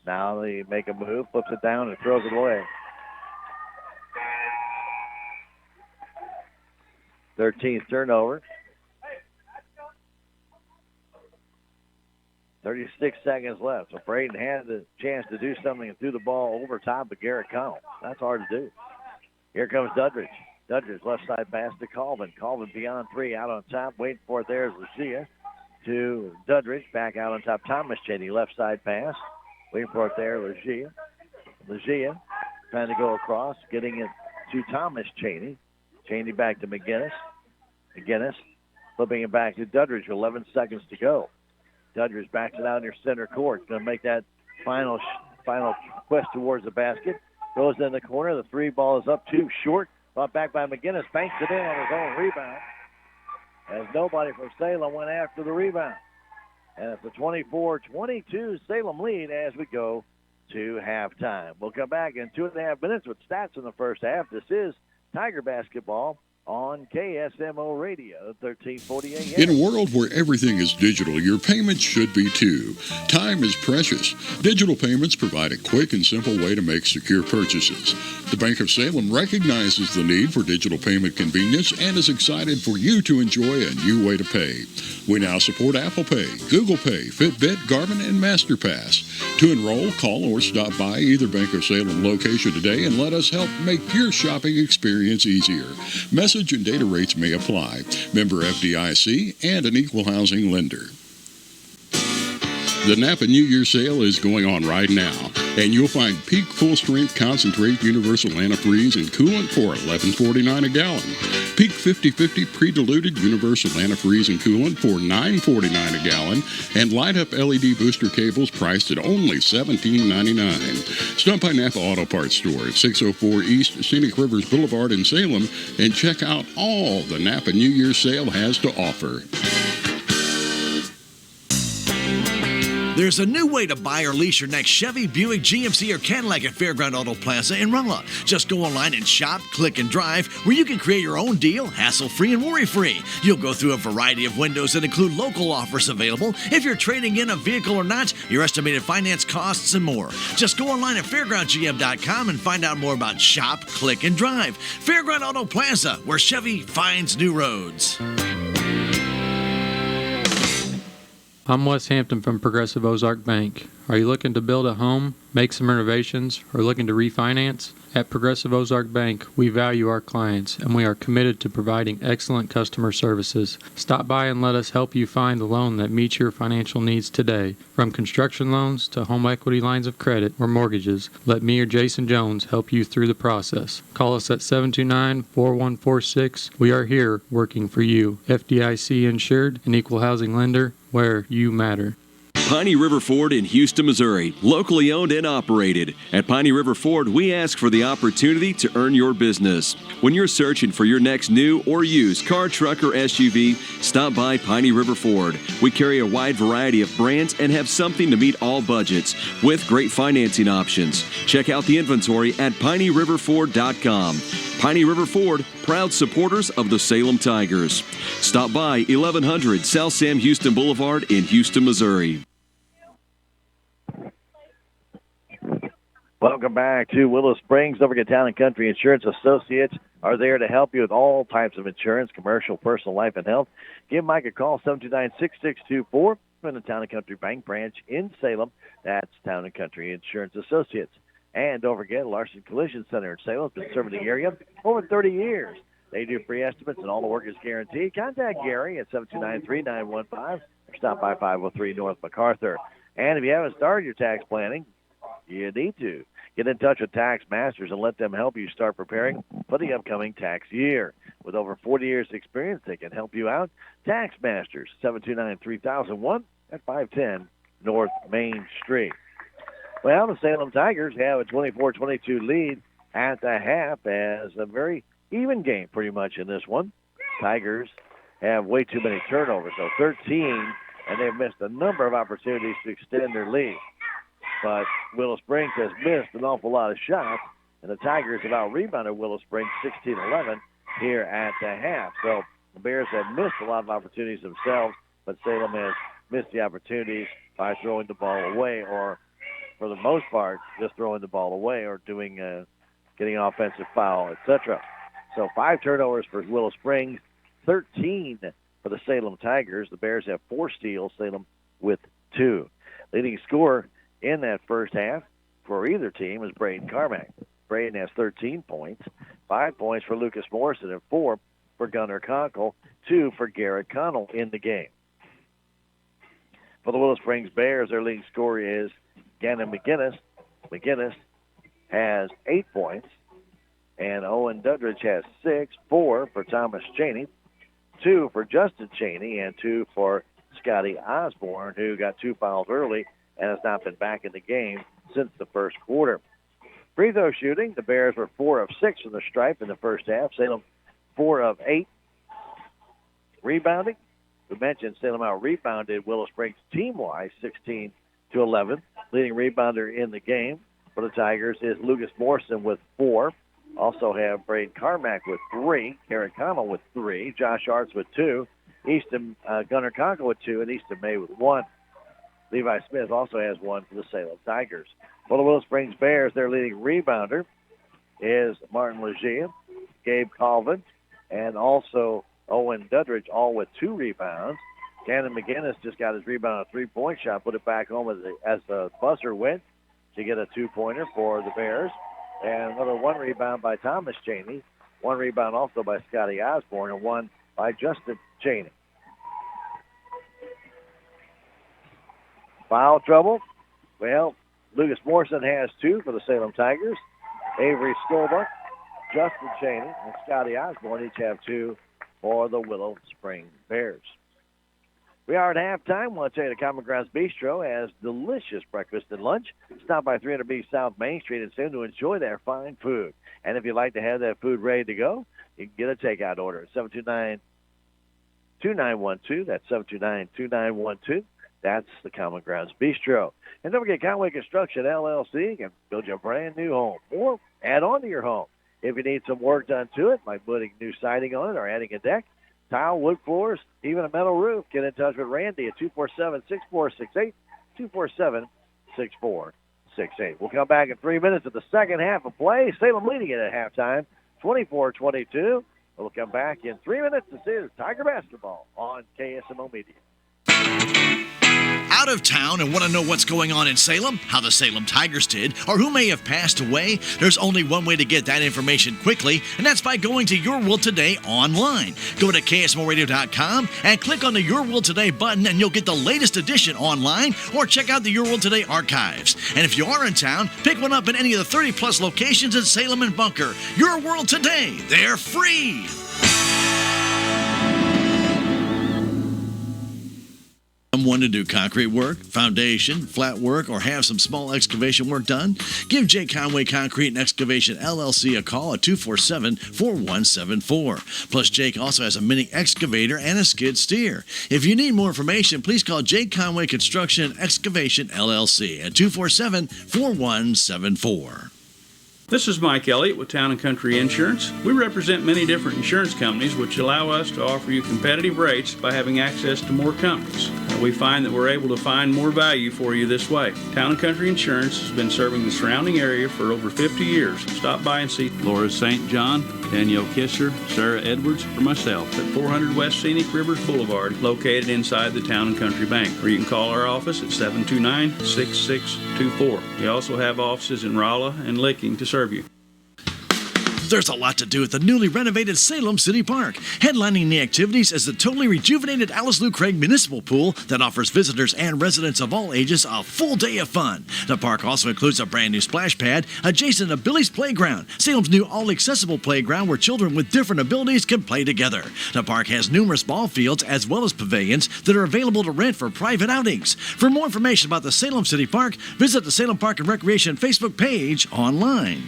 Now they make a move, flips it down, and throws it away. 13th turnover. 36 seconds left. So Braden had the chance to do something and threw the ball over top of Garrett Connell. That's hard to do. Here comes Duddridge. Duddridge left side pass to Colvin. Colvin beyond 3, out on top. Waiting for it there is Lucia to Duddridge. Back out on top. Thomas Cheney, left side pass. Waiting for it there, Lucia. Lucia trying to go across, getting it to Thomas Cheney. Cheney back to McGinnis. McGinnis flipping it back to Duddridge. 11 seconds to go. Duddridge backs it out in their center court. Going to make that final quest towards the basket. Throws it in the corner. The 3 ball is up too short. Brought back by McGinnis. Banks it in on his own rebound. As nobody from Salem went after the rebound. And it's a 24-22 Salem lead as we go to halftime. We'll come back in 2.5 minutes with stats in the first half. This is Tiger Basketball on KSMO Radio, 1340 AM. In a world where everything is digital, your payments should be too. Time is precious. Digital payments provide a quick and simple way to make secure purchases. The Bank of Salem recognizes the need for digital payment convenience and is excited for you to enjoy a new way to pay. We now support Apple Pay, Google Pay, Fitbit, Garmin, and MasterPass. To enroll, call or stop by either Bank of Salem location today and let us help make your shopping experience easier. Message and data rates may apply. Member FDIC and an equal housing lender. The Napa New Year sale is going on right now, and you'll find Peak Full Strength Concentrate Universal Antifreeze and Coolant for $11.49 a gallon. Peak 50/50 Pre-Diluted Universal Antifreeze and Coolant for $9.49 a gallon, and Light Up LED Booster Cables priced at only $17.99. Stop by Napa Auto Parts Store at 604 East Scenic Rivers Boulevard in Salem and check out all the Napa New Year sale has to offer. There's a new way to buy or lease your next Chevy, Buick, GMC, or Cadillac at Fairground Auto Plaza in Rolla. Just go online and shop, click, and drive, where you can create your own deal, hassle-free and worry-free. You'll go through a variety of windows that include local offers available, if you're trading in a vehicle or not, your estimated finance costs, and more. Just go online at fairgroundgm.com and find out more about shop, click, and drive. Fairground Auto Plaza, where Chevy finds new roads. I'm Wes Hampton from Progressive Ozark Bank. Are you looking to build a home, make some renovations, or looking to refinance? At Progressive Ozark Bank, we value our clients, and we are committed to providing excellent customer services. Stop by and let us help you find the loan that meets your financial needs today. From construction loans to home equity lines of credit or mortgages, let me or Jason Jones help you through the process. Call us at 729-4146. We are here working for you. FDIC insured and equal housing lender, where you matter. Piney River Ford in Houston, Missouri, locally owned and operated. At Piney River Ford, we ask for the opportunity to earn your business. When you're searching for your next new or used car, truck, or SUV, stop by Piney River Ford. We carry a wide variety of brands and have something to meet all budgets with great financing options. Check out the inventory at pineyriverford.com. Piney River Ford, proud supporters of the Salem Tigers. Stop by 1100 South Sam Houston Boulevard in Houston, Missouri. Welcome back to Willow Springs. Don't forget, Town & Country Insurance Associates are there to help you with all types of insurance, commercial, personal, life, and health. Give Mike a call, 729-6624, from the Town & Country Bank branch in Salem. That's Town & Country Insurance Associates. And don't forget, Larson Collision Center in Salem has been serving the area over 30 years. They do free estimates, and all the work is guaranteed. Contact Gary at 729-3915 or stop by 503 North MacArthur. And if you haven't started your tax planning, you need to. Get in touch with Tax Masters and let them help you start preparing for the upcoming tax year. With over 40 years' experience, they can help you out. Tax Masters, 729-3001 at 510 North Main Street. Well, the Salem Tigers have a 24-22 lead at the half, as a very even game pretty much in this one. Tigers have way too many turnovers, so 13, and they've missed a number of opportunities to extend their lead. But Willow Springs has missed an awful lot of shots, and the Tigers have out-rebounded Willow Springs 16-11 here at the half. So the Bears have missed a lot of opportunities themselves, but Salem has missed the opportunities by throwing the ball away, or for the most part, just throwing the ball away or doing getting an offensive foul, etc. So 5 turnovers for Willow Springs, 13 for the Salem Tigers. The Bears have 4 steals, Salem with 2. Leading scorer in that first half for either team is Braden Carmack. Braden has 13 points, 5 points for Lucas Morrison, and 4 for Gunnar Conkle, 2 for Garrett Connell in the game. For the Willow Springs Bears, their leading scorer is Gannon McGinnis. McGinnis has 8 points, and Owen Dudridge has 6, 4 for Thomas Cheney, 2 for Justin Cheney, and 2 for Scotty Osborne, who got 2 fouls early and has not been back in the game since the first quarter. Free throw shooting, the Bears were 4 of 6 from the stripe in the first half. Salem 4 of 8. Rebounding, we mentioned Salem out-rebounded Willow Springs team-wise, 16-11. Leading rebounder in the game for the Tigers is Lucas Morrison with 4. Also have Braden Carmack with 3, Garrett Connell with 3, Josh Arts with 2, Gunnar Conkle with 2, and Easton May with 1. Levi Smith also has 1 for the Salem Tigers. For the Willow Springs Bears, their leading rebounder is Martin Legia, Gabe Colvin, and also Owen Dudridge, all with 2 rebounds. Gannon McGinnis just got his rebound on a 3-point shot, put it back home as the buzzer went to get a 2-pointer for the Bears. And another 1 rebound by Thomas Cheney, 1 rebound also by Scotty Osborne, and 1 by Justin Cheney. Foul trouble. Well, Lucas Morrison has 2 for the Salem Tigers. Avery Stolbuck, Justin Cheney, and Scotty Osborne each have 2 for the Willow Springs Bears. We are at halftime. I want to tell you the Common Grounds Bistro has delicious breakfast and lunch. Stop by 300B South Main Street and soon to enjoy their fine food. And if you'd like to have that food ready to go, you can get a takeout order at 729-2912. That's 729-2912. That's the Common Grounds Bistro. And don't forget, Conway Construction LLC can build you a brand new home or add on to your home. If you need some work done to it, like putting new siding on it or adding a deck, tile, wood floors, even a metal roof, get in touch with Randy at 247-6468, 247-6468. We'll come back in 3 minutes of the second half of play. Salem leading it at halftime, 24-22. We'll come back in 3 minutes to see the Tiger basketball on KSMO Media. Out of town and want to know what's going on in Salem, how the Salem Tigers did, or who may have passed away? There's only one way to get that information quickly, and that's by going to Your World Today online. Go to KSMORadio.com and click on the Your World Today button, and you'll get the latest edition online, or check out the Your World Today archives. And if you are in town, pick one up in any of the 30-plus locations in Salem and Bunker. Your World Today, they're free. Someone to do concrete work, foundation, flat work, or have some small excavation work done? Give Jake Conway Concrete and Excavation LLC a call at 247-4174. Plus, Jake also has a mini excavator and a skid steer. If you need more information, please call Jake Conway Construction and Excavation LLC at 247-4174. This is Mike Elliott with Town & Country Insurance. We represent many different insurance companies which allow us to offer you competitive rates by having access to more companies. We find that we're able to find more value for you this way. Town & Country Insurance has been serving the surrounding area for over 50 years. Stop by and see Laura St. John, Danielle Kisser, Sarah Edwards, or myself at 400 West Scenic Rivers Boulevard, located inside the Town & Country Bank. Or you can call our office at 729-6624. We also have offices in Rolla and Licking to serve you. There's a lot to do at the newly renovated Salem City Park. Headlining the activities is the totally rejuvenated Alice Lou Craig Municipal Pool that offers visitors and residents of all ages a full day of fun. The park also includes a brand new splash pad adjacent to Billy's Playground, Salem's new all-accessible playground where children with different abilities can play together. The park has numerous ball fields as well as pavilions that are available to rent for private outings. For more information about the Salem City Park, visit the Salem Park and Recreation Facebook page online.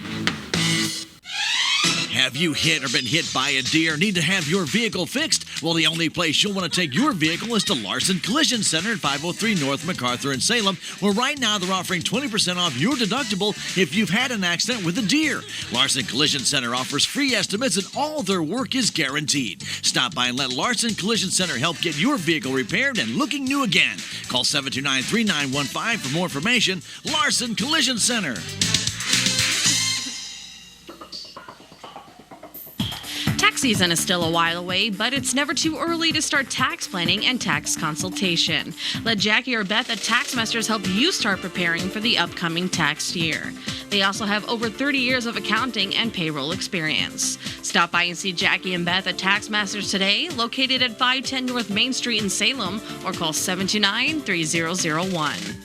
Have you hit or been hit by a deer? Need to have your vehicle fixed? Well, the only place you'll want to take your vehicle is to Larson Collision Center at 503 North MacArthur in Salem, where right now they're offering 20% off your deductible if you've had an accident with a deer. Larson Collision Center offers free estimates and all their work is guaranteed. Stop by and let Larson Collision Center help get your vehicle repaired and looking new again. Call 729-3915 for more information. Larson Collision Center. Tax season is still a while away, but it's never too early to start tax planning and tax consultation. Let Jackie or Beth at Taxmasters help you start preparing for the upcoming tax year. They also have over 30 years of accounting and payroll experience. Stop by and see Jackie and Beth at Taxmasters today, located at 510 North Main Street in Salem, or call 729-3001.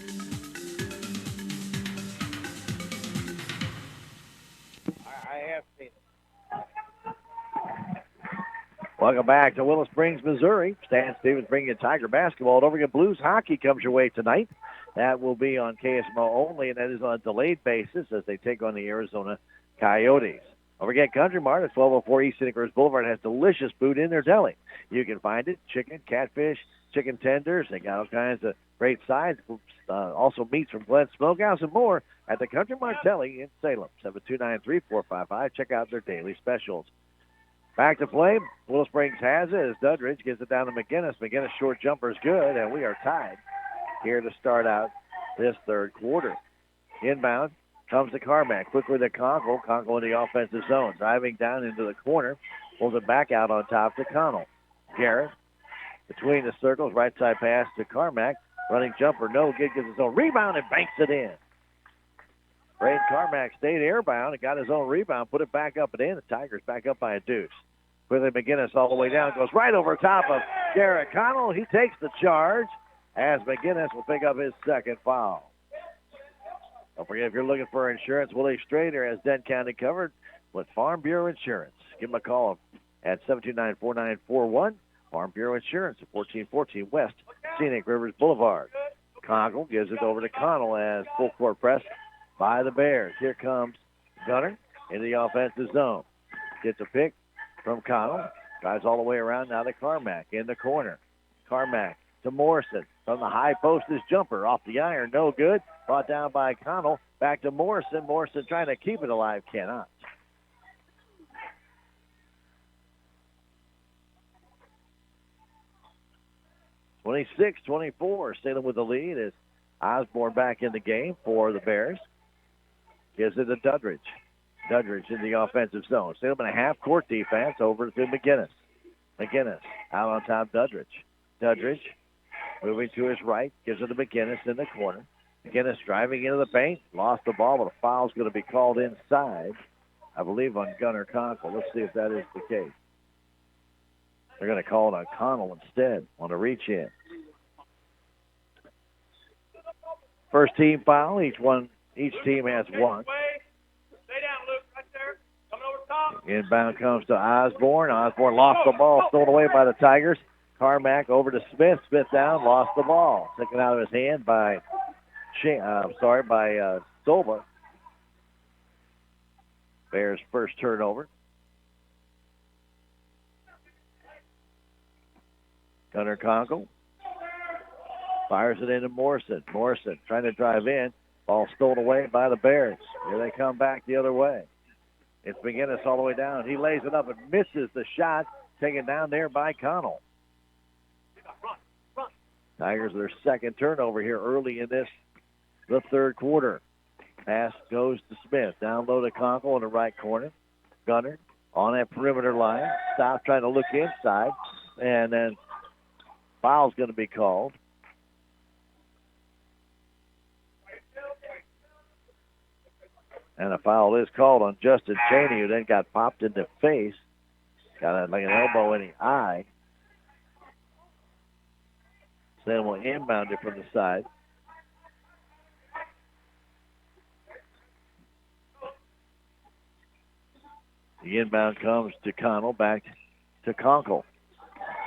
Welcome back to Willow Springs, Missouri. Stan Stevens bringing you Tiger basketball. Don't forget, Blues hockey comes your way tonight. That will be on KSMO only, and that is on a delayed basis as they take on the Arizona Coyotes. Don't forget, Country Mart at 1204 East Scenic Rivers Boulevard has delicious food in their deli. You can find it: chicken, catfish, chicken tenders. They got all kinds of great sides. Also meats from Glenn's Smokehouse and more at the Country Mart Deli in Salem. 729-3455. Check out their daily specials. Back to play. Willow Springs has it as Dudridge gets it down to McGinnis. McGinnis' short jumper is good, and we are tied here to start out this third quarter. Inbound comes to Carmack. Quickly to Conkle. Conkle in the offensive zone. Driving down into the corner. Pulls it back out on top to Connell. Garrett between the circles. Right side pass to Carmack. Running jumper. No good. Gets his own rebound and banks it in. Braden Carmack stayed airbound and got his own rebound, put it back up and in. The Tigers back up by a deuce. Quickly McGinnis all the way down, goes right over top of Garrett Connell. He takes the charge as McGinnis will pick up his second foul. Don't forget, if you're looking for insurance, Willie Strader has Dent County covered with Farm Bureau Insurance. Give him a call at 729-4941. Farm Bureau Insurance at 1414 West Scenic Rivers Boulevard. Conkle gives it over to Connell as full court press by the Bears. Here comes Gunner in the offensive zone. Gets a pick from Connell. Drives all the way around now to Carmack in the corner. Carmack to Morrison from the high post. His jumper off the iron. No good. Brought down by Connell. Back to Morrison. Morrison trying to keep it alive. Cannot. (26-24). Salem with the lead as Osborne back in the game for the Bears. Gives it to Dudridge. Dudridge in the offensive zone. Salem in a half-court defense over to McGinnis. McGinnis out on top, Dudridge. Dudridge moving to his right. Gives it to McGinnis in the corner. McGinnis driving into the paint. Lost the ball, but a foul's going to be called inside, I believe, on Gunnar Conkle. Let's see if that is the case. They're going to call it on Connell instead on a reach-in. First team foul. Each team has one. Inbound comes to Osborne. Osborne lost the ball, stolen away by the Tigers. Carmack over to Smith. Smith down, lost the ball. Taken out of his hand by Stolba. Bears first turnover. Gunnar Conkle fires it into Morrison. Morrison trying to drive in. Ball stolen away by the Bears. Here they come back the other way. It's McGinnis all the way down. He lays it up and misses the shot. Taken down there by Connell. Tigers their second turnover here early in the third quarter. Pass goes to Smith. Down low to Conkle in the right corner. Gunner on that perimeter line. Stop trying to look inside. And then foul's going to be called. And a foul is called on Justin Cheney, who then got popped in the face. Got like an elbow in the eye. Then will inbound it from the side. The inbound comes to Connell, back to Conkle.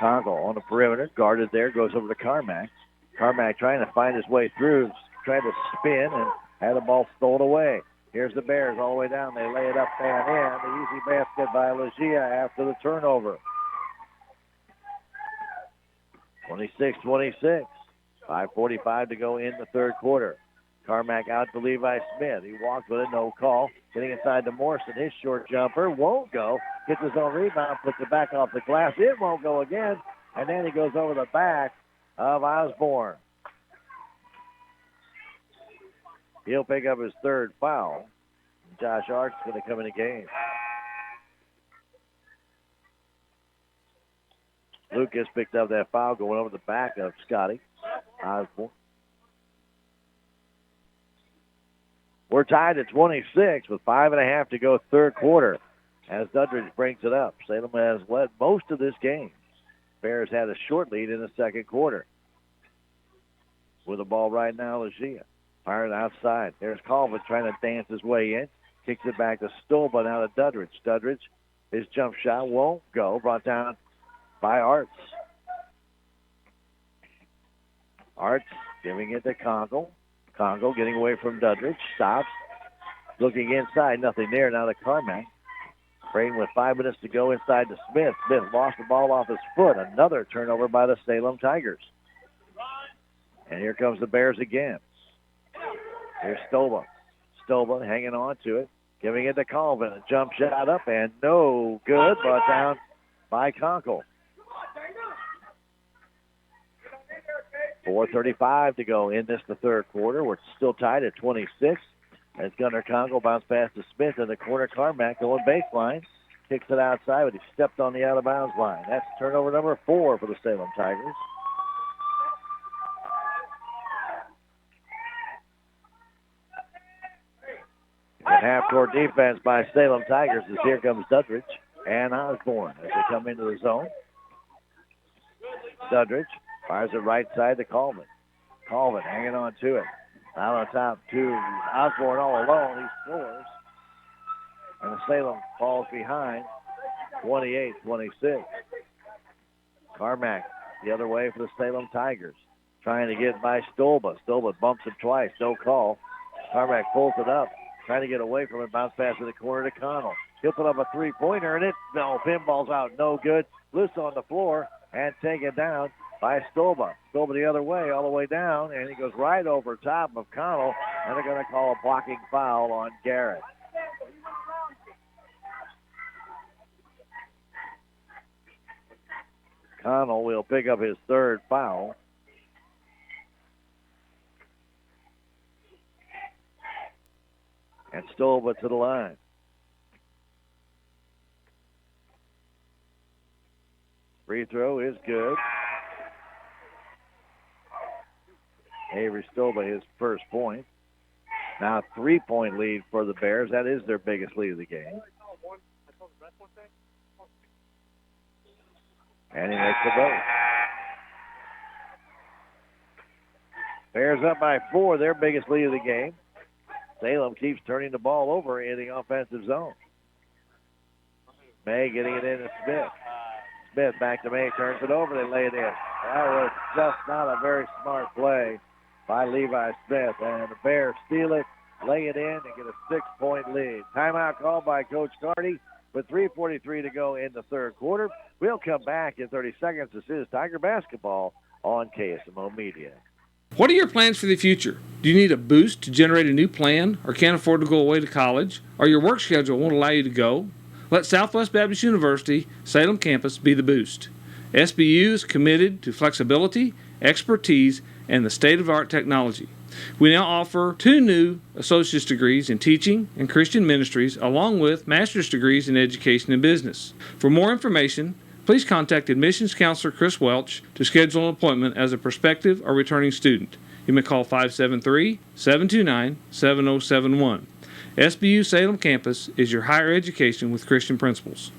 Conkle on the perimeter, guarded there, goes over to Carmack. Carmack trying to find his way through, trying to spin and had the ball stolen away. Here's the Bears all the way down. They lay it up and in. The easy basket by Legia after the turnover. 26-26. 5:45 to go in the third quarter. Carmack out to Levi Smith. He walked with it, no call. Getting inside to Morrison. His short jumper won't go. Gets his own rebound, puts it back off the glass. It won't go again. And then he goes over the back of Osborne. He'll pick up his third foul. Josh Art's going to come in the game. Lucas picked up that foul going over the back of Scotty Osborne. We're tied at 26 with 5.5 to go third quarter as Dudridge brings it up. Salem has led most of this game. Bears had a short lead in the second quarter. With the ball right now, Legia. Firing outside. There's Colvin trying to dance his way in. Kicks it back to Stolba, now to Dudridge. Dudridge, his jump shot won't go. Brought down by Arts. Arts giving it to Conkle. Conkle getting away from Dudridge. Stops. Looking inside. Nothing there. Now to Carmack. Brayton with 5 minutes to go inside to Smith. Smith lost the ball off his foot. Another turnover by the Salem Tigers. And here comes the Bears again. Here's Stolba. Stolba hanging on to it. Giving it to Colvin. A jump shot up and no good. Brought down by Conkle. 4:35 to go in the third quarter. We're still tied at 26. As Gunnar Conkle bounced past to Smith in the corner. Carmack going baseline. Kicks it outside, but he stepped on the out-of-bounds line. That's turnover number 4 for the Salem Tigers. And half-court defense by Salem Tigers as here comes Dudridge and Osborne as they come into the zone. Dudridge fires it right side to Coleman. Coleman hanging on to it. Out on top to Osborne all alone. He scores. And the Salem falls behind 28-26. Carmack the other way for the Salem Tigers. Trying to get by Stolba. Stolba bumps him twice. No call. Carmack pulls it up. Trying to get away from it. Bounce pass to the corner to Connell. He'll put up a three-pointer, and pinball's out. No good. Loose on the floor and taken down by Stolba. Stolba the other way, all the way down, and he goes right over top of Connell, and they're going to call a blocking foul on Garrett. Connell will pick up his third foul. And Stolba to the line. Free throw is good. Avery Stolba his first point. Now 3-point lead for the Bears. That is their biggest lead of the game. And he makes the both. Bears up by 4, their biggest lead of the game. Salem keeps turning the ball over in the offensive zone. May getting it in to Smith. Smith back to May, turns it over, they lay it in. That was just not a very smart play by Levi Smith. And the Bears steal it, lay it in, and get a 6-point lead. Timeout called by Coach Carty with 3:43 to go in the third quarter. We'll come back in 30 seconds. This is Tiger Basketball on KSMO Media. What are your plans for the future? Do you need a boost to generate a new plan or can't afford to go away to college? Or your work schedule won't allow you to go? Let Southwest Baptist University Salem campus be the boost. SBU is committed to flexibility, expertise, and the state-of-the-art technology. We now offer 2 new associate's degrees in teaching and Christian ministries, along with master's degrees in education and business. For more information, please contact Admissions Counselor Chris Welch to schedule an appointment as a prospective or returning student. You may call 573-729-7071. SBU Salem Campus is your higher education with Christian principles.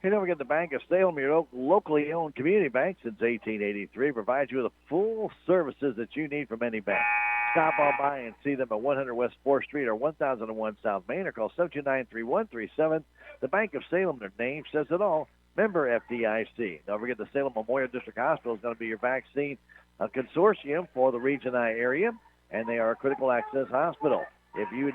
Hey, don't forget the Bank of Salem, your locally owned community bank since 1883, provides you with the full services that you need from any bank. Stop on by and see them at 100 West 4th Street or 1001 South Main, or call 729-3137. The Bank of Salem, their name says it all. Member FDIC. Don't forget the Salem Memorial District Hospital is going to be your vaccine consortium for the Region I area, and they are a critical access hospital. If you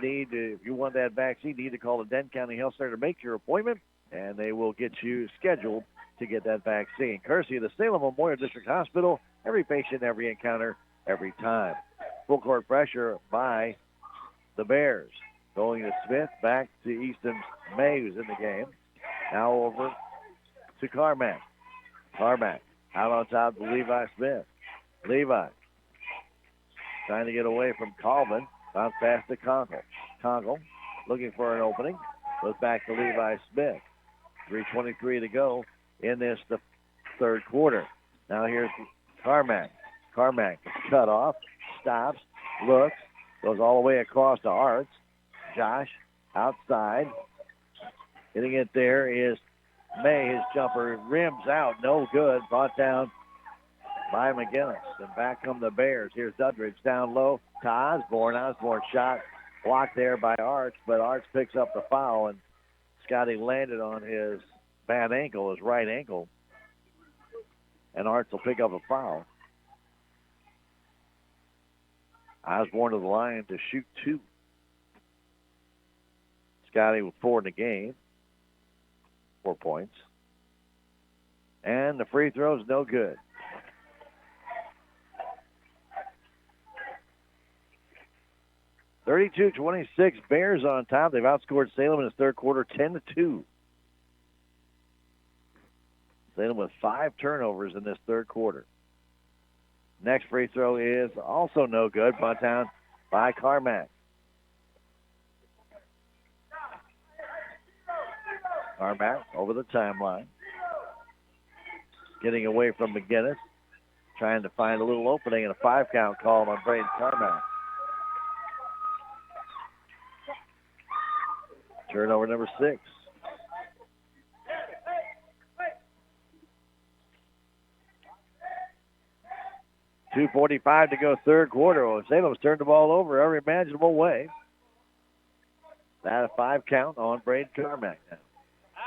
want that vaccine, you need to call the Denton County Health Center to make your appointment, and they will get you scheduled to get that vaccine. Courtesy of the Salem Memorial District Hospital, every patient, every encounter, every time. Full court pressure by the Bears. Going to Smith, back to Easton May, who's in the game. Now over to Carmack. Carmack out on top to Levi Smith. Levi trying to get away from Colvin. Bounce pass to Conkle. Conkle looking for an opening. Goes back to Levi Smith. 3:23 to go in the third quarter. Now here's Carmack. Carmack cut off, stops, looks, goes all the way across to Arts. Josh outside. Getting it there is May. His jumper rims out, no good. Brought down by McGinnis. And back come the Bears. Here's Dudridge down low to Osborne. Osborne shot blocked there by Arts, but Arts picks up the foul, and Scotty landed on his bad ankle, his right ankle. And Arts will pick up a foul. Osborne to the line to shoot 2. Scotty with 4 in the game. 4 points. And the free throw's no good. (32-26) Bears on top. They've outscored Salem in the third quarter 10-2. Salem with 5 turnovers in this third quarter. Next free throw is also no good. Bunt down by Carmack. Carmack over the timeline. Getting away from McGinnis. Trying to find a little opening, and a 5-count call on Braden Carmack. Turnover number 6. .245 to go third quarter. Salem's turned the ball over every imaginable way. That a 5-count on Braden Carmack now.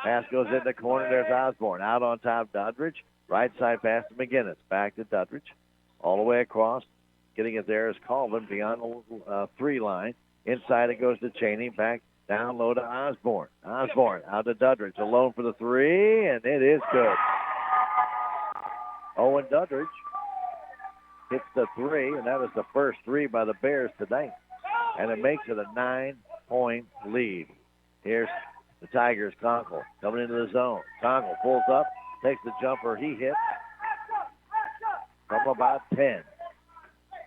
Pass goes in the corner. There's Osborne. Out on top, Doddridge. Right side pass to McGinnis. Back to Doddridge. All the way across. Getting it there is Colvin beyond the 3 line. Inside it goes to Cheney. Back down low to Osborne. Osborne out to Doddridge. Alone for the 3, and it is good. Owen Doddridge hits the 3, and that is the first 3 by the Bears tonight. And it makes it a 9-point lead. Here's the Tigers' Conkle coming into the zone. Conkle pulls up, takes the jumper. He hits from about 10.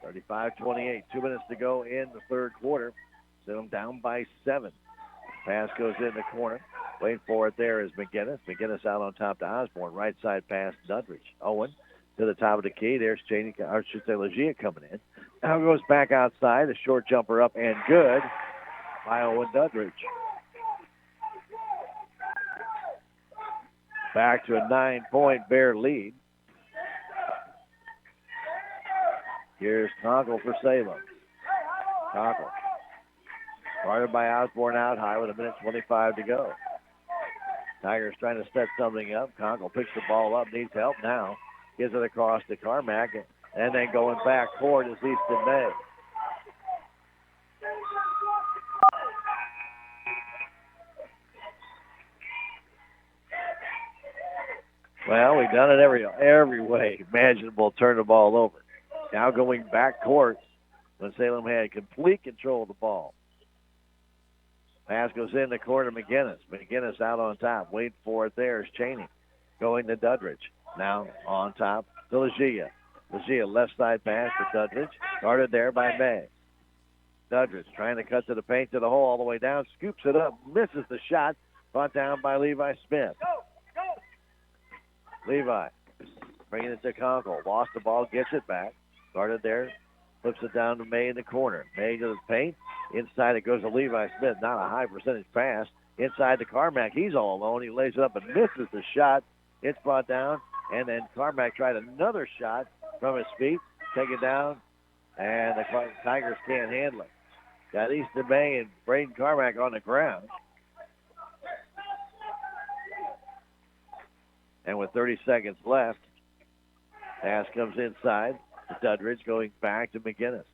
35-28. 2 minutes to go in the third quarter. Salem down by 7. Pass goes in the corner. Waiting for it there is McGinnis. McGinnis out on top to Osborne. Right side pass, Doddridge. Owen to the top of the key. There's Cheney, or I should say Legia coming in. Now goes back outside. A short jumper up and good by Owen Doddridge. Back to a 9-point Bear lead. Here's Conkle for Salem. Conkle. Guarded by Osborne out high with 1:25 to go. Tigers trying to set something up. Conkle picks the ball up, needs help now. Gives it across to Carmack, and then going back court is Easton Bay. Well, we've done it every way imaginable. Turn the ball over. Now going back court when Salem had complete control of the ball. Pass goes in the court of McGinnis. McGinnis out on top. Waiting for it there is Cheney. Going to Dudridge. Now on top to Legia. Legia left side pass to Dudridge. Guarded there by May. Dudridge trying to cut to the paint to the hole all the way down. Scoops it up. Misses the shot. Brought down by Levi Smith. Levi bringing it to Conkle. Lost the ball. Gets it back. Guarded there. Flips it down to May in the corner. May to the paint. Inside it goes to Levi Smith. Not a high percentage pass. Inside to Carmack. He's all alone. He lays it up and misses the shot. It's brought down. And then Carmack tried another shot from his feet. Take it down. And the Tigers can't handle it. Got Easton May and Braden Carmack on the ground. And with 30 seconds left, pass comes inside. Dudridge going back to McGinnis.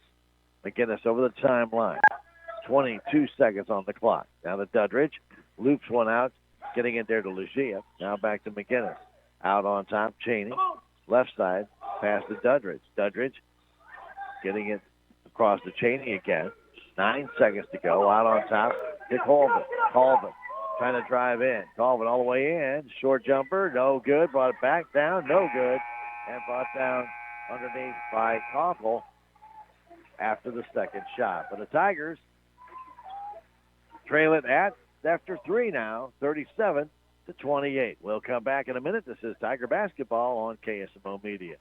McGinnis over the timeline. 22 seconds on the clock. Now to Dudridge. Loops one out. Getting it there to Legia. Now back to McGinnis. Out on top, Cheney. Left side. Pass to Dudridge. Dudridge getting it across to Cheney again. 9 seconds to go. Out on top to Colvin. Colvin trying to drive in. Colvin all the way in. Short jumper. No good. Brought it back down. No good. And brought down underneath by Conkle after the second shot. But the Tigers trail it after 3 now, 37-28. We'll come back in a minute. This is Tiger Basketball on KSMO Media.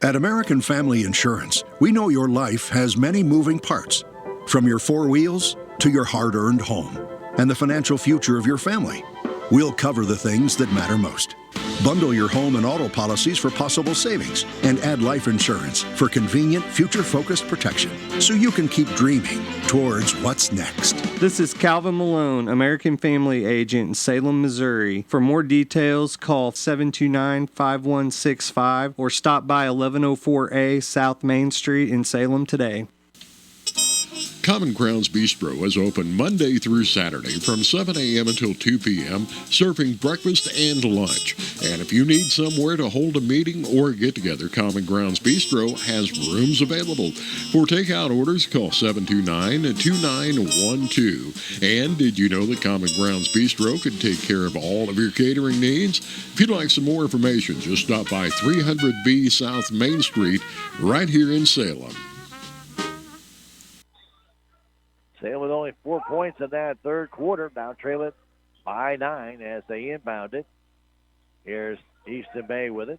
At American Family Insurance, we know your life has many moving parts, from your 4 wheels to your hard-earned home and the financial future of your family. We'll cover the things that matter most. Bundle your home and auto policies for possible savings and add life insurance for convenient, future-focused protection so you can keep dreaming towards what's next. This is Calvin Malone, American Family Agent in Salem, Missouri. For more details, call 729-5165 or stop by 1104A South Main Street in Salem today. Common Grounds Bistro is open Monday through Saturday from 7 a.m. until 2 p.m., serving breakfast and lunch. And if you need somewhere to hold a meeting or get together, Common Grounds Bistro has rooms available. For takeout orders, call 729-2912. And did you know that Common Grounds Bistro can take care of all of your catering needs? If you'd like some more information, just stop by 300B South Main Street right here in Salem. Salem with only 4 points in that third quarter. Now trail it by 9 as they inbound it. Here's Easton Bay with it.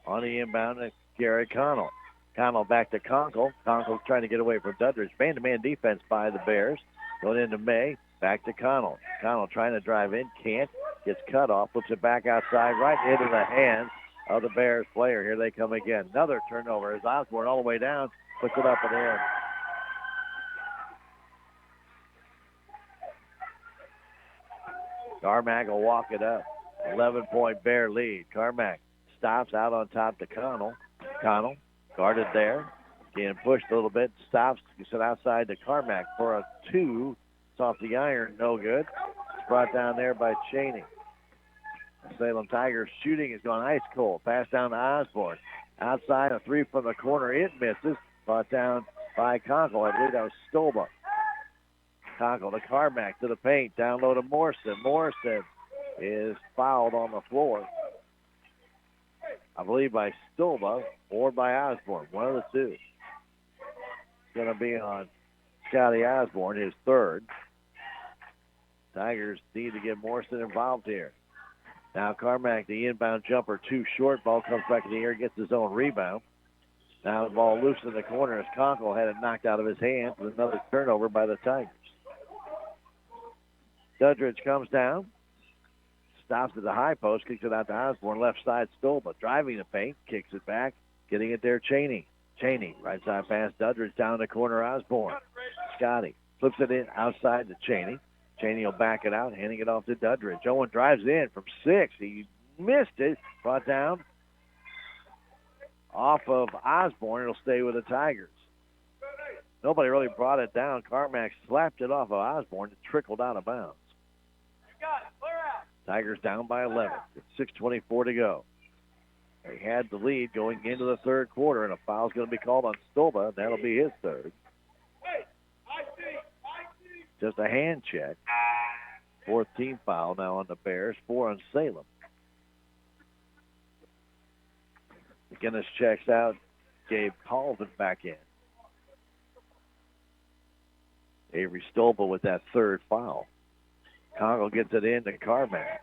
On the inbound, it's Garrett Connell. Connell back to Conkle. Conkle trying to get away from Dudridge. Man-to-man defense by the Bears. Going into May. Back to Connell. Connell trying to drive in. Can't. Gets cut off. Puts it back outside right into the hands of the Bears player. Here they come again. Another turnover as Osborne all the way down. Puts it up and in. Carmack will walk it up. 11-point Bear lead. Carmack stops out on top to Connell. Connell guarded there. Getting pushed a little bit. Stops. Gets it outside to Carmack for a 2. It's off the iron. No good. It's brought down there by Cheney. Salem Tigers shooting is going ice cold. Pass down to Osborne. Outside, a 3 from the corner. It misses. Brought down by Conkle. I believe that was Stolba. Conkle to Carmack to the paint. Down low to Morrison. Morrison is fouled on the floor. I believe by Stolba or by Osborne. One of the two. It's going to be on Scotty Osborne, his third. Tigers need to get Morrison involved here. Now Carmack, the inbound jumper, too short. Ball comes back in the air, gets his own rebound. Now the ball loose in the corner as Conkle had it knocked out of his hands with another turnover by the Tigers. Dudridge comes down, stops at the high post, kicks it out to Osborne, left side Stolba, driving the paint, kicks it back, getting it there, Cheney. Cheney, right side pass, Dudridge down the corner, Osborne. Scotty flips it in outside to Cheney. Cheney will back it out, handing it off to Dudridge. Owen drives in from 6. He missed it. Brought down off of Osborne. It'll stay with the Tigers. Nobody really brought it down. Carmack slapped it off of Osborne. It trickled out of bounds. Tigers down by 11. 6:24 to go. They had the lead going into the third quarter, and a foul's going to be called on Stolba. That'll be his third. Just a hand check. Fourth team foul now on the Bears. 4 on Salem. McGinnis checks out. Gabe Colvin back in. Avery Stolba with that third foul. Congo gets it in to Carmack.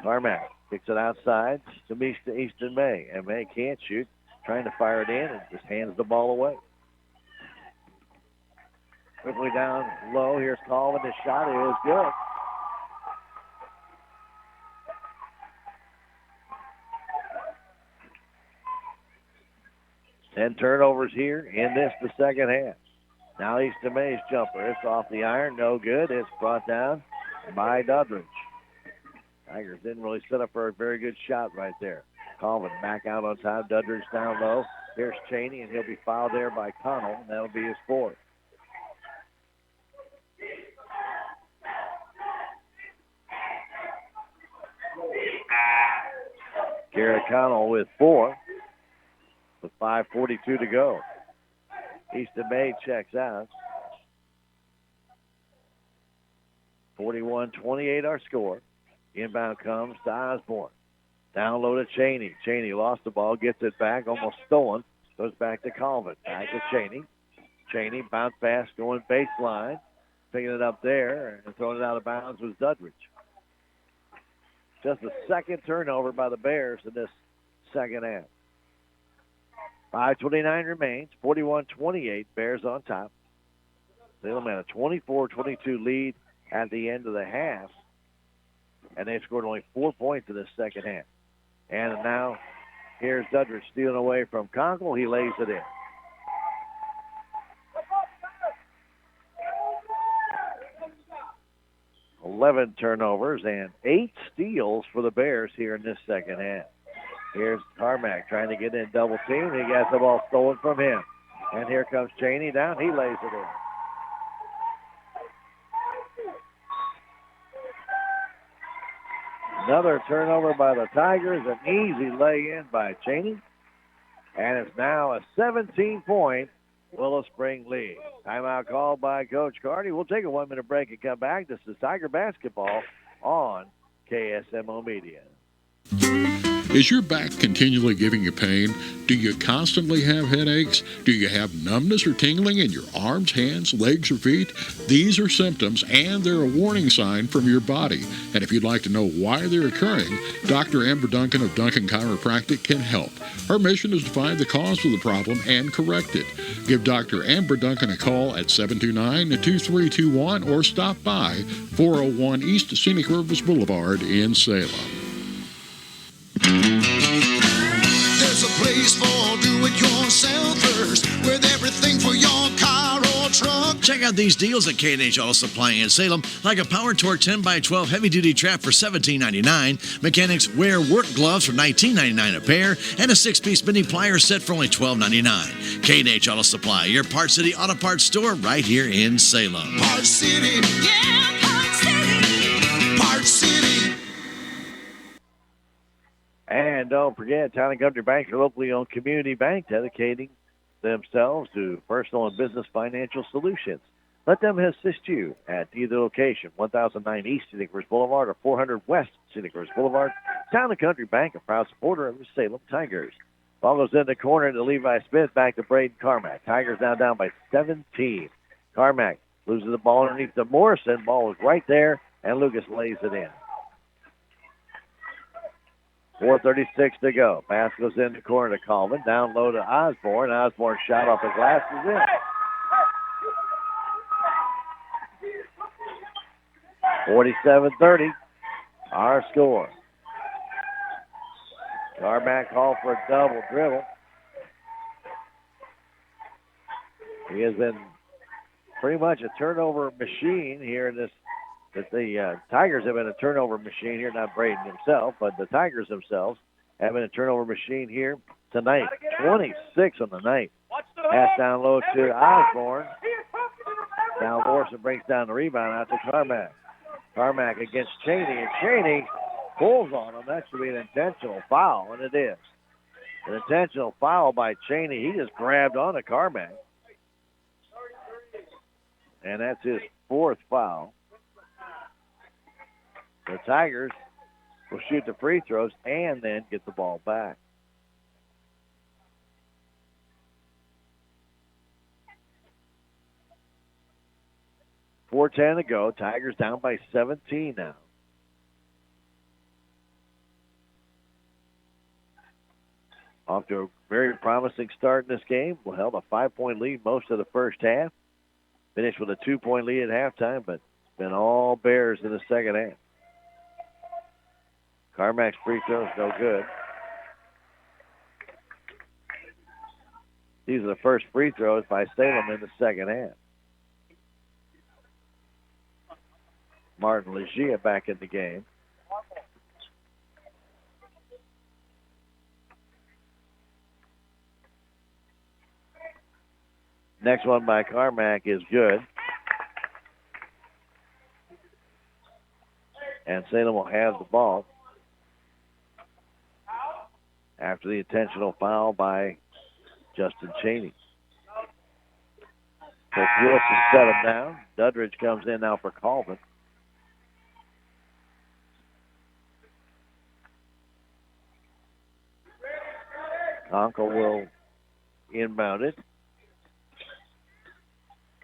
Carmack kicks it outside to Easton May. And May can't shoot. Trying to fire it in and just hands the ball away. Quickly down low. Here's Colvin. His shot is good. Ten turnovers here in the second half. Now Easton May's jumper. It's off the iron. No good. It's brought down by Dudridge. Tigers didn't really set up for a very good shot right there. Colvin back out on time. Dudridge down low. Here's Cheney, and he'll be fouled there by Connell, and that'll be his fourth. Garrett Connell with 4. With 5:42 to go. Easton May checks out. 41-28 our score. Inbound comes to Osborne. Down low to Cheney. Cheney lost the ball, gets it back, almost stolen. Goes back to Colvin. Back to Cheney. Cheney bounce pass going baseline. Picking it up there and throwing it out of bounds was Dudridge. Just the second turnover by the Bears in this second half. 5:29 remains. 41-28. Bears on top. Salem had a 24-22 lead at the end of the half. And they scored only 4 points in this second half. And now here's Dudridge stealing away from Conkle. He lays it in. Eleven turnovers and 8 steals for the Bears here in this second half. Here's Carmack trying to get in double team. He gets the ball stolen from him. And here comes Cheney down. He lays it in. Another turnover by the Tigers. An easy lay-in by Cheney. And it's now a 17-point Willow Spring lead. Timeout called by Coach Carty. We'll take a 1-minute break and come back. This is Tiger basketball on KSMO Media. Is your back continually giving you pain? Do you constantly have headaches? Do you have numbness or tingling in your arms, hands, legs, or feet? These are symptoms, and they're a warning sign from your body. And if you'd like to know why they're occurring, Dr. Amber Duncan of Duncan Chiropractic can help. Her mission is to find the cause of the problem and correct it. Give Dr. Amber Duncan a call at 729-2321 or stop by 401 East Scenic Rivers Boulevard in Salem. There's a place for do-it-yourselfers with everything for your car or truck. Check out these deals at K&H Auto Supply in Salem, like a Power Torque 10x12 heavy-duty trap for $17.99, Mechanics Wear work gloves for $19.99 a pair, and a 6-piece mini plier set for only $12.99. K&H Auto Supply, your Parts City Auto Parts store right here in Salem. Parts City. Yeah, Parts City. Parts City. And don't forget, Town and Country Bank, your locally owned community bank, dedicating themselves to personal and business financial solutions. Let them assist you at either location, 1009 East Scenic Ridge Boulevard or 400 West Scenic Ridge Boulevard. Town and Country Bank, a proud supporter of the Salem Tigers. Ball goes in the corner to Levi Smith, back to Braden Carmack. Tigers now down by 17. Carmack loses the ball underneath to Morrison. Ball was right there, and Lucas lays it in. 4:36 to go. Pass goes in the corner to Coleman. Down low to Osborne. Osborne shot off the glass is in. 47-30. Our score. Carmack called for a double dribble. He has been pretty much a turnover machine here in this that the Tigers have been a turnover machine here. Not Braden himself, but the Tigers themselves have been a turnover machine here tonight. 26 on the night. Pass down low to Osborne. Now Morrison brings down the rebound out to Carmack. Carmack against Cheney, and Cheney pulls on him. That should be an intentional foul, and it is. An intentional foul by Cheney. He just grabbed onto Carmack. And that's his fourth foul. The Tigers will shoot the free throws and then get the ball back. .410 to go. Tigers down by 17 now. Off to a very promising start in this game. We held a 5-point lead most of the first half. Finished with a 2-point lead at halftime, but it's been all Bears in the second half. Carmack's free throw is no good. These are the first free throws by Salem in the second half. Martin Legia back in the game. Next one by Carmack is good. And Salem will have the ball after the intentional foul by Justin Cheney. Coach Wilson set him down. Dudridge comes in now for Colvin. Conkle will inbound it.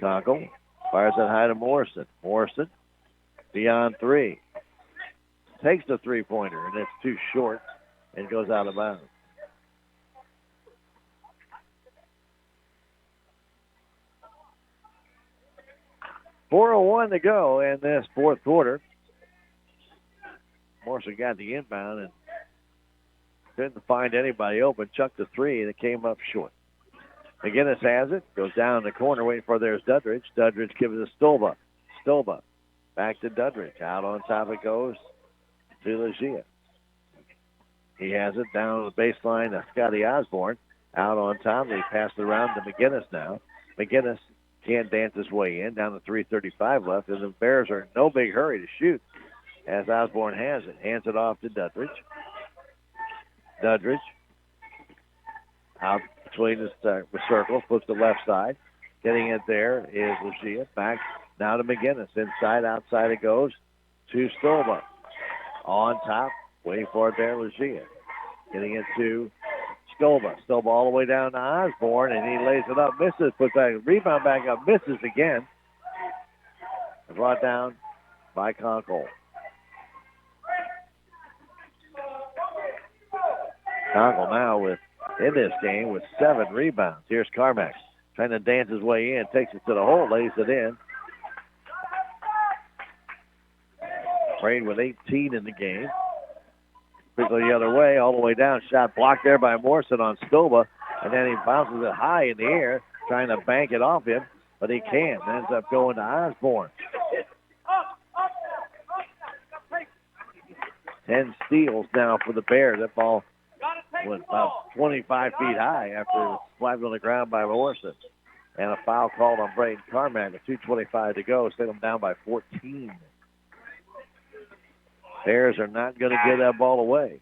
Conkle fires it high to Morrison. Morrison beyond three. Takes the three-pointer, and it's too short and goes out of bounds. .401 to go in this fourth quarter. Morrison got the inbound and couldn't find anybody open. Chucked the three, and it came up short. McGinnis has it. Goes down the corner, waiting for there's Dudridge. Dudridge gives it to Stolba. Stolba back to Dudridge. Out on top it goes to Legia. He has it down the baseline to Scotty Osborne. Out on top. They pass it around to McGinnis now. McGinnis can't dance his way in. Down to 3:35 left. And the Bears are in no big hurry to shoot as Osborne has it. Hands it off to Dudridge. Dudridge out between the circles, puts the left side. Getting it there is Lucia. Back now to McGinnis. Inside, outside it goes to Stolba. On top, waiting for it there, Lucia. Getting it to Stolba. Stolba all the way down to Osborne, and he lays it up, misses, puts that rebound back up, misses again. Brought down by Conkle. Conkle now in this game with 7 rebounds. Here's Carmack trying to dance his way in, takes it to the hole, lays it in. Brain with 18 in the game. Quickly the other way, all the way down. Shot blocked there by Morrison on Stolba, and then he bounces it high in the air, trying to bank it off him, but he can't. Ends up going to Osborne. 10 steals now for the Bears. That ball was about 25 feet high after it was slapped on the ground by Morrison. And a foul called on Braden Carmack with 2:25 to go. Salem down by 14. Bears are not going to give that ball away.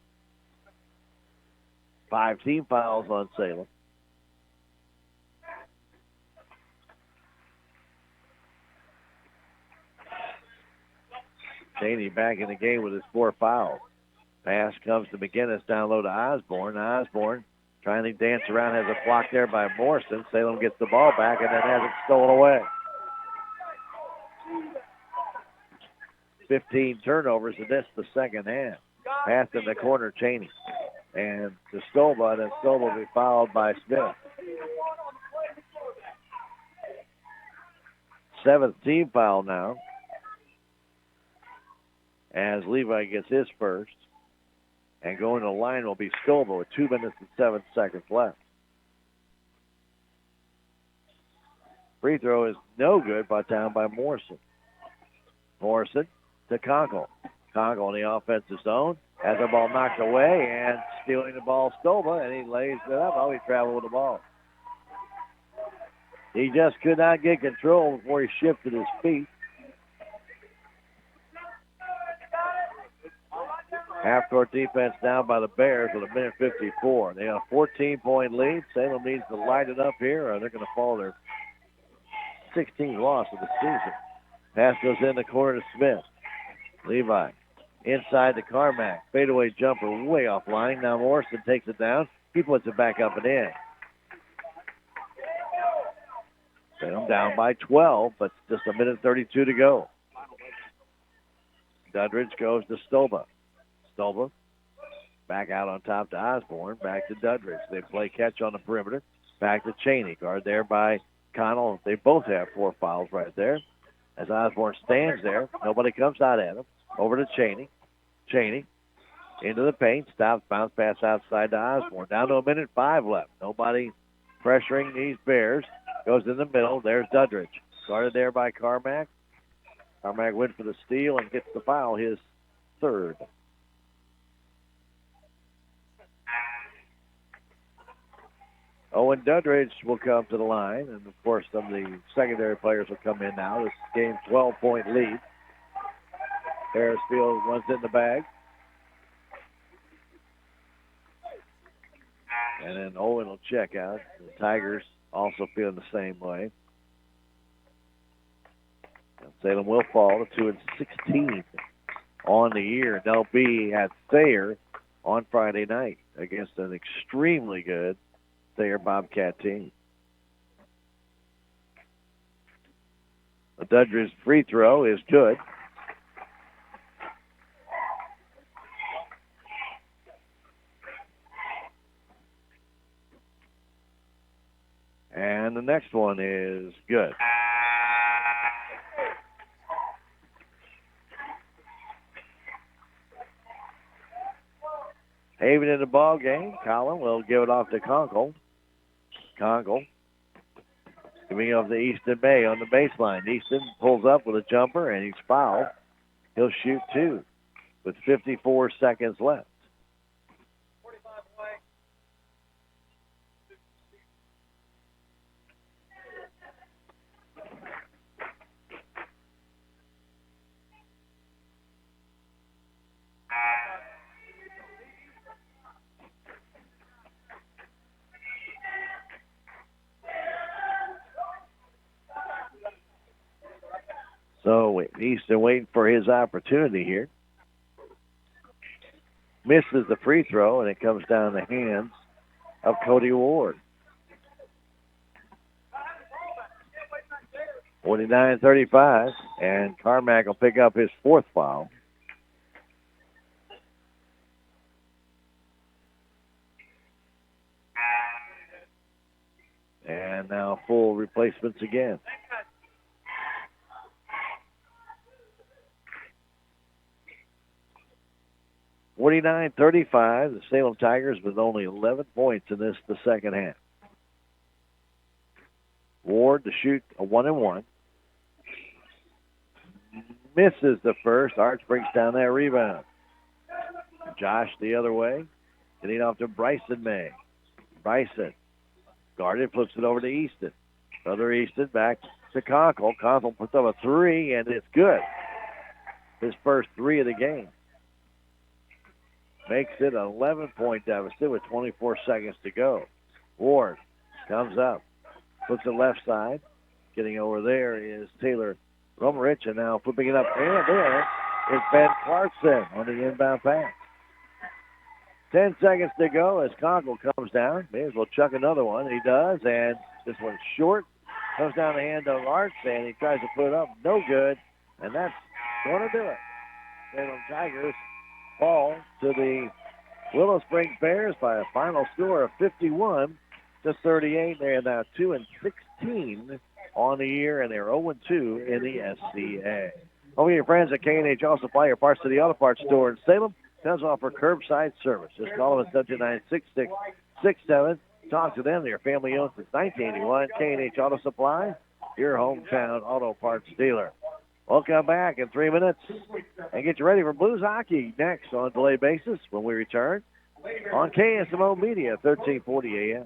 5 team fouls on Salem. Cheney back in the game with his 4 fouls. Pass comes to McGinnis down low to Osborne. Osborne trying to dance around, has a block there by Morrison. Salem gets the ball back and then has it stolen away. 15 turnovers in this the second half. Pass in the corner, Cheney. And to Stolba, and then Stolba will be fouled by Smith. 7th team foul now, as Levi gets his first. And going to the line will be Stolba with 2 minutes and 7 seconds left. Free throw is no good, brought down by Morrison. Morrison to Conkle. Conkle in the offensive zone. Has the ball knocked away and stealing the ball, Stoba, and he lays it up. Oh, he traveled with the ball. He just could not get control before he shifted his feet. Half-court defense now by the Bears with 1:54. They have a 14-point lead. Salem needs to light it up here or they're going to fall their 16th loss of the season. Pass goes in the corner to Smith. Levi inside to Carmack. Fadeaway jumper way offline. Now Morrison takes it down. He puts it back up and in. Salem down by 12, but just 1:32 to go. Dudridge goes to Stoba. Stoba back out on top to Osborne. Back to Dudridge. They play catch on the perimeter. Back to Cheney. Guard there by Connell. They both have 4 fouls right there. As Osborne stands there, nobody comes out at him. Over to Cheney. Cheney into the paint. Stops. Bounce pass outside to Osborne. Down to 1:05 left. Nobody pressuring these Bears. Goes in the middle. There's Dudridge. Guarded there by Carmack. Carmack went for the steal and gets the foul, his 3rd. Owen Dudridge will come to the line, and of course some of the secondary players will come in now. This game's 12-point lead. Harrisfield runs in the bag. And then Owen will check out. The Tigers also feeling the same way. And Salem will fall to 2-16 on the year. They'll be at Thayer on Friday night against an extremely good Thayer Bobcat team. The Dudridge free throw is good. And the next one is good. Haven in the ball game. Collin will give it off to Conkle. Conkle giving off to Easton May on the baseline. Easton pulls up with a jumper and he's fouled. He'll shoot 2 with 54 seconds left. So Easton waiting for his opportunity here. Misses the free throw, and it comes down the hands of Cody Ward. 49-35, and Carmack will pick up his 4th foul. And now full replacements again. 49-35, the Salem Tigers with only 11 points in the second half. Ward to shoot a 1-and-1. Misses the first. Arch brings down that rebound. Josh the other way. Getting off to Bryson May. Bryson guarded, flips it over to Easton. Brother Easton back to Conkle. Conkle puts up a 3, and it's good. His first 3 of the game. Makes it an 11-point deficit with 24 seconds to go. Ward comes up, puts it left side. Getting over there is Taylor Romerich, and now flipping it up. And there is Ben Clarkson on the inbound pass. 10 seconds to go as Conkle comes down. May as well chuck another one. He does, and this one's short. Comes down the hand of Arch, and he tries to put it up. No good, and that's going to do it. Salem Tigers fall to the Willow Springs Bears by a final score of 51-38. They're now 2-16 on the year, and they're 0-2 in the SCA. Over your friends at K&H Auto Supply, your parts to the auto parts store in Salem. Does offer curbside service. Just call them at 729-6667. Talk to them. They're family owned since 1981. K&H Auto Supply, your hometown auto parts dealer. We'll come back in 3 minutes and get you ready for Blues hockey next on a delay basis when we return on KSMO Media, 1340 AM.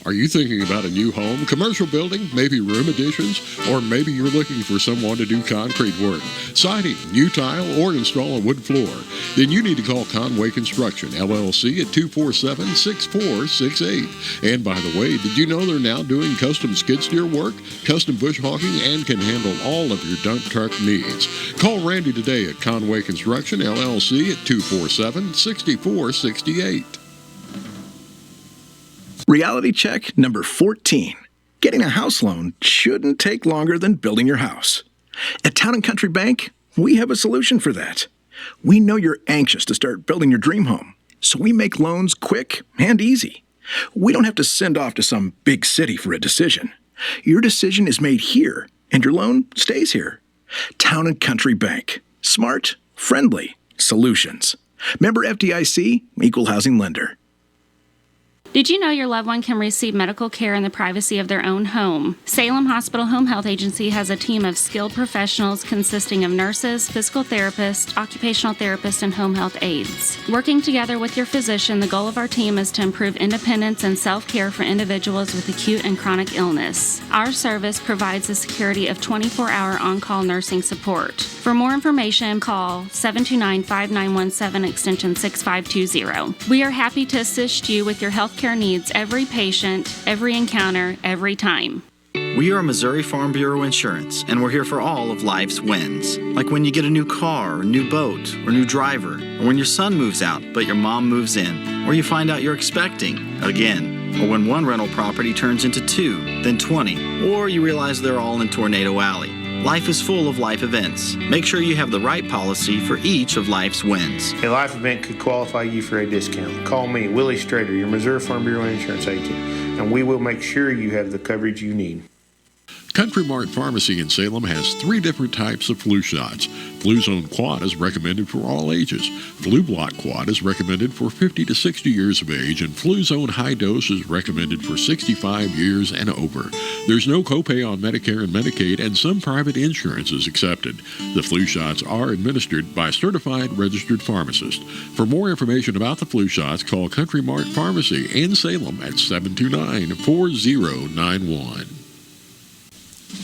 Are you thinking about a new home, commercial building, maybe room additions, or maybe you're looking for someone to do concrete work, siding, new tile, or install a wood floor? Then you need to call Conway Construction, LLC at 247-6468. And by the way, did you know they're now doing custom skid steer work, custom bush hogging, and can handle all of your dump truck needs? Call Randy today at Conway Construction, LLC at 247-6468. Reality check number 14. Getting a house loan shouldn't take longer than building your house. At Town & Country Bank, we have a solution for that. We know you're anxious to start building your dream home, so we make loans quick and easy. We don't have to send off to some big city for a decision. Your decision is made here, and your loan stays here. Town & Country Bank. Smart, friendly solutions. Member FDIC, Equal Housing Lender. Did you know your loved one can receive medical care in the privacy of their own home? Salem Hospital Home Health Agency has a team of skilled professionals consisting of nurses, physical therapists, occupational therapists, and home health aides. Working together with your physician, the goal of our team is to improve independence and self-care for individuals with acute and chronic illness. Our service provides the security of 24-hour on-call nursing support. For more information, call 729-5917 extension 6520. We are happy to assist you with your health care needs, every patient, every encounter, every time. We are Missouri Farm Bureau Insurance, and we're here for all of life's wins. Like when you get a new car, or new boat, or new driver, or when your son moves out but your mom moves in, or you find out you're expecting again, or when one rental property turns into 2, then 20, or you realize they're all in Tornado Alley. Life is full of life events. Make sure you have the right policy for each of life's wins. A life event could qualify you for a discount. Call me, Willie Strader, your Missouri Farm Bureau insurance agent, and we will make sure you have the coverage you need. Country Mart Pharmacy in Salem has 3 different types of flu shots. Flu Zone Quad is recommended for all ages. Flu Block Quad is recommended for 50 to 60 years of age, and Flu Zone High Dose is recommended for 65 years and over. There's no copay on Medicare and Medicaid, and some private insurance is accepted. The flu shots are administered by certified registered pharmacists. For more information about the flu shots, call Country Mart Pharmacy in Salem at 729-4091.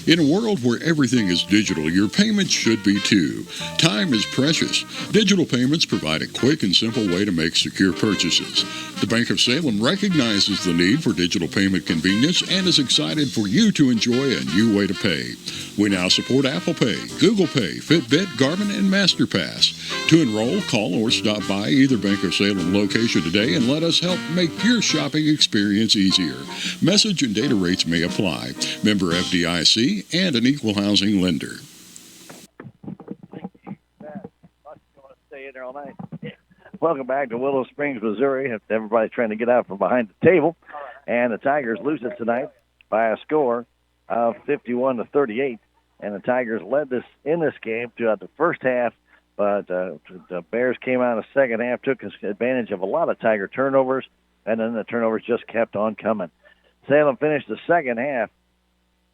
In a world where everything is digital, your payments should be too. Time is precious. Digital payments provide a quick and simple way to make secure purchases. The Bank of Salem recognizes the need for digital payment convenience and is excited for you to enjoy a new way to pay. We now support Apple Pay, Google Pay, Fitbit, Garmin, and MasterPass. To enroll, call or stop by either Bank of Salem location today and let us help make your shopping experience easier. Message and data rates may apply. Member FDIC and an equal housing lender. Stay in there all night. Welcome back to Willow Springs, Missouri. Everybody's trying to get out from behind the table, and the Tigers lose it tonight by a score of 51-38. And the Tigers led this game throughout the first half, but the Bears came out in the second half, took advantage of a lot of Tiger turnovers, and then the turnovers just kept on coming. Salem finished the second half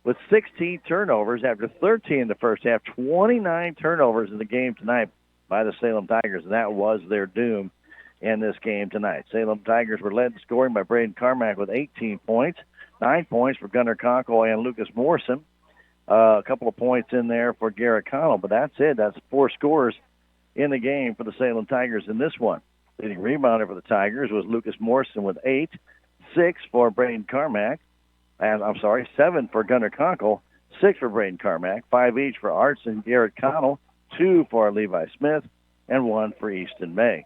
with 16 turnovers after 13 in the first half, 29 turnovers in the game tonight by the Salem Tigers, and that was their doom in this game tonight. Salem Tigers were led in scoring by Braden Carmack with 18 points, 9 points for Gunnar Conkle and Lucas Morrison, a couple of points in there for Garrett Connell, but that's it. That's 4 scores in the game for the Salem Tigers in this one. Leading rebounder for the Tigers was Lucas Morrison with 8, 6 for Braden Carmack, and 7 for Gunnar Conkle, 6 for Braden Carmack, 5 each for Arts and Garrett Connell, 2 for Levi Smith, and 1 for Easton May.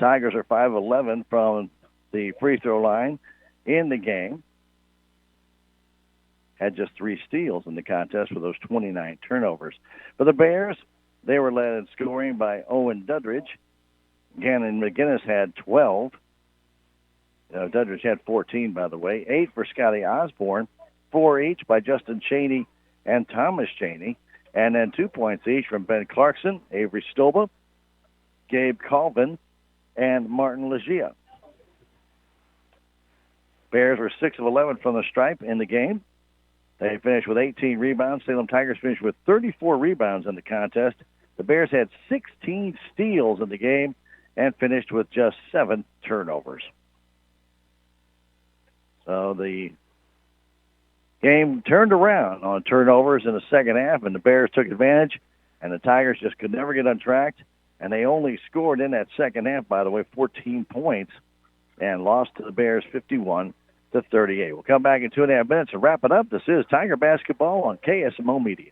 Tigers are 5-11 from the free throw line in the game. Had just 3 steals in the contest with those 29 turnovers. For the Bears, they were led in scoring by Owen Dudridge. Gannon McGinnis had 12. Dudridge had 14, by the way. 8 for Scotty Osborne, 4 each by Justin Cheney and Thomas Cheney, and then 2 points each from Ben Clarkson, Avery Stoba, Gabe Colvin, and Martin Legia. Bears were 6 of 11 from the stripe in the game. They finished with 18 rebounds. Salem Tigers finished with 34 rebounds in the contest. The Bears had 16 steals in the game and finished with just 7 turnovers. So the game turned around on turnovers in the second half, and the Bears took advantage, and the Tigers just could never get untracked. And they only scored in that second half, by the way, 14 points, and lost to the Bears 51-38. We'll come back in 2.5 minutes and wrap it up. This is Tiger Basketball on KSMO Media.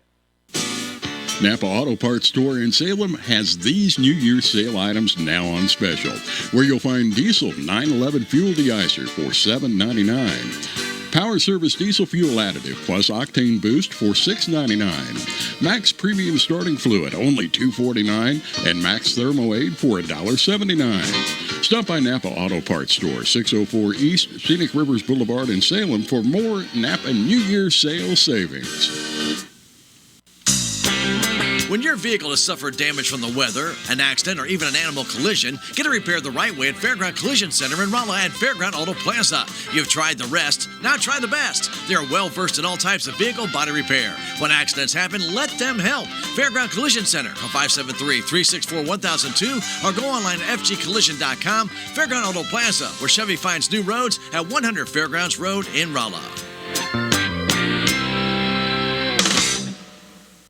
Napa Auto Parts Store in Salem has these New Year's sale items now on special, where you'll find diesel 911 fuel deicer for $7.99. Power Service Diesel Fuel Additive plus Octane Boost for $6.99. Max Premium Starting Fluid only $2.49, and Max Thermo Aid for $1.79. Stop by Napa Auto Parts Store, 604 East Scenic Rivers Boulevard in Salem for more Napa New Year's sale savings. When your vehicle has suffered damage from the weather, an accident, or even an animal collision, get it repaired the right way at Fairground Collision Center in Rolla at Fairground Auto Plaza. You've tried the rest, now try the best. They are well versed in all types of vehicle body repair. When accidents happen, let them help. Fairground Collision Center, call 573-364-1002 or go online at fgcollision.com. Fairground Auto Plaza, where Chevy finds new roads at 100 Fairgrounds Road in Rolla.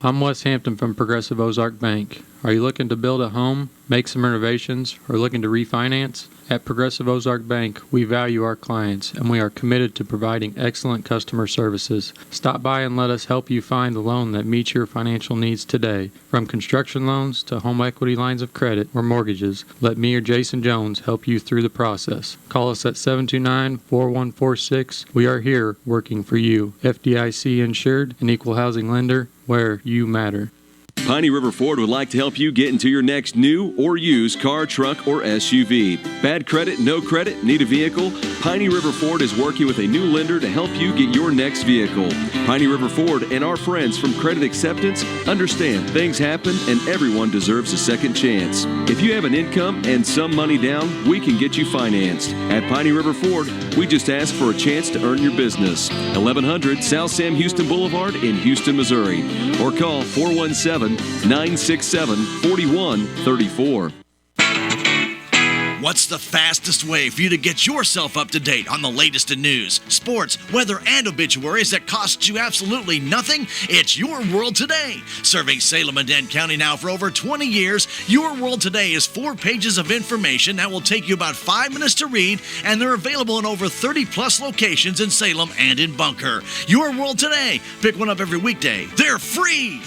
I'm Wes Hampton from Progressive Ozark Bank. Are you looking to build a home, make some renovations, or looking to refinance? At Progressive Ozark Bank, we value our clients, and we are committed to providing excellent customer services. Stop by and let us help you find the loan that meets your financial needs today. From construction loans to home equity lines of credit or mortgages, let me or Jason Jones help you through the process. Call us at 729-4146. We are here working for you. FDIC insured, an equal housing lender, where you matter. Piney River Ford would like to help you get into your next new or used car, truck, or SUV. Bad credit, no credit, need a vehicle? Piney River Ford is working with a new lender to help you get your next vehicle. Piney River Ford and our friends from Credit Acceptance understand things happen and everyone deserves a second chance. If you have an income and some money down, we can get you financed. At Piney River Ford, we just ask for a chance to earn your business. 1100 South Sam Houston Boulevard in Houston, Missouri. Or call 417-967-4134. What's the fastest way for you to get yourself up to date on the latest in news, sports, weather, and obituaries that costs you absolutely nothing? It's Your World Today. Serving Salem and Dent County now for over 20 years, Your World Today is 4 pages of information that will take you about 5 minutes to read, and they're available in over 30-plus locations in Salem and in Bunker. Your World Today. Pick one up every weekday. They're free.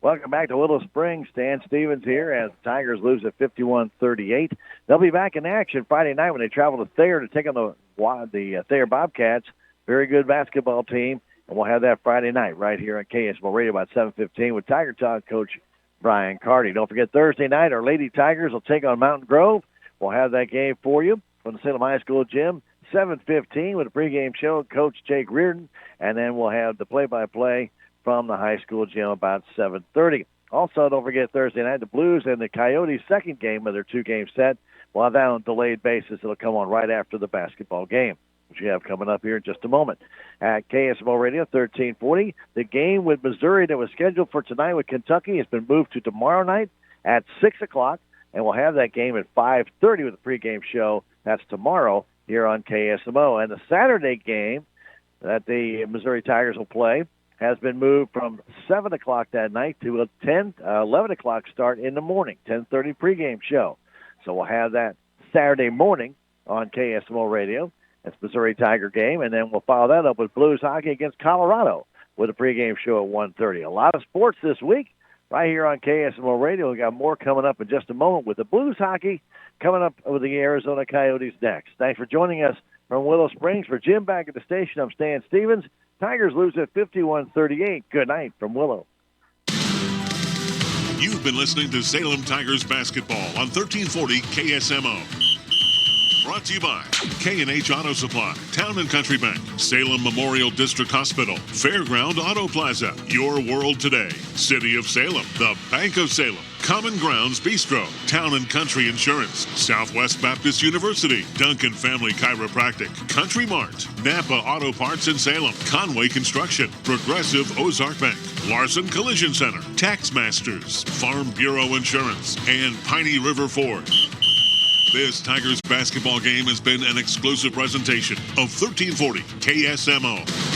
Welcome back to Willow Springs. Stan Stevens here as the Tigers lose at 51-38. They'll be back in action Friday night when they travel to Thayer to take on the Thayer Bobcats. Very good basketball team, and we'll have that Friday night right here on KSMO Radio about 7:15 with Tiger Talk coach Brian Carty. Don't forget Thursday night our Lady Tigers will take on Mountain Grove. We'll have that game for you from the Salem High School gym, 7:15 with a pregame show, Coach Jake Reardon, and then we'll have the play-by-play from the high school gym about 7:30. Also, don't forget Thursday night, the Blues and the Coyotes' second game of their 2-game set. We'll have that on a delayed basis. It'll come on right after the basketball game, which we have coming up here in just a moment. At KSMO Radio, 1340, the game with Missouri that was scheduled for tonight with Kentucky has been moved to tomorrow night at 6 o'clock, and we'll have that game at 5:30 with a pregame show. That's tomorrow here on KSMO. And the Saturday game that the Missouri Tigers will play has been moved from 7 o'clock that night to a 11 o'clock start in the morning, 10:30 pregame show. So we'll have that Saturday morning on KSMO Radio. That's Missouri Tiger game, and then we'll follow that up with Blues hockey against Colorado with a pregame show at 1:30. A lot of sports this week right here on KSMO Radio. We've got more coming up in just a moment with the Blues hockey coming up with the Arizona Coyotes next. Thanks for joining us from Willow Springs. For Jim back at the station, I'm Stan Stevens. Tigers lose at 51-38. Good night from Willow. You've been listening to Salem Tigers basketball on 1340 KSMO. Brought to you by K&H Auto Supply, Town and Country Bank, Salem Memorial District Hospital, Fairground Auto Plaza, Your World Today, City of Salem, the Bank of Salem, Common Grounds Bistro, Town and Country Insurance, Southwest Baptist University, Duncan Family Chiropractic, Country Mart, Napa Auto Parts in Salem, Conway Construction, Progressive Ozark Bank, Larson Collision Center, Tax Masters, Farm Bureau Insurance, and Piney River Ford. This Tigers basketball game has been an exclusive presentation of 1340 KSMO.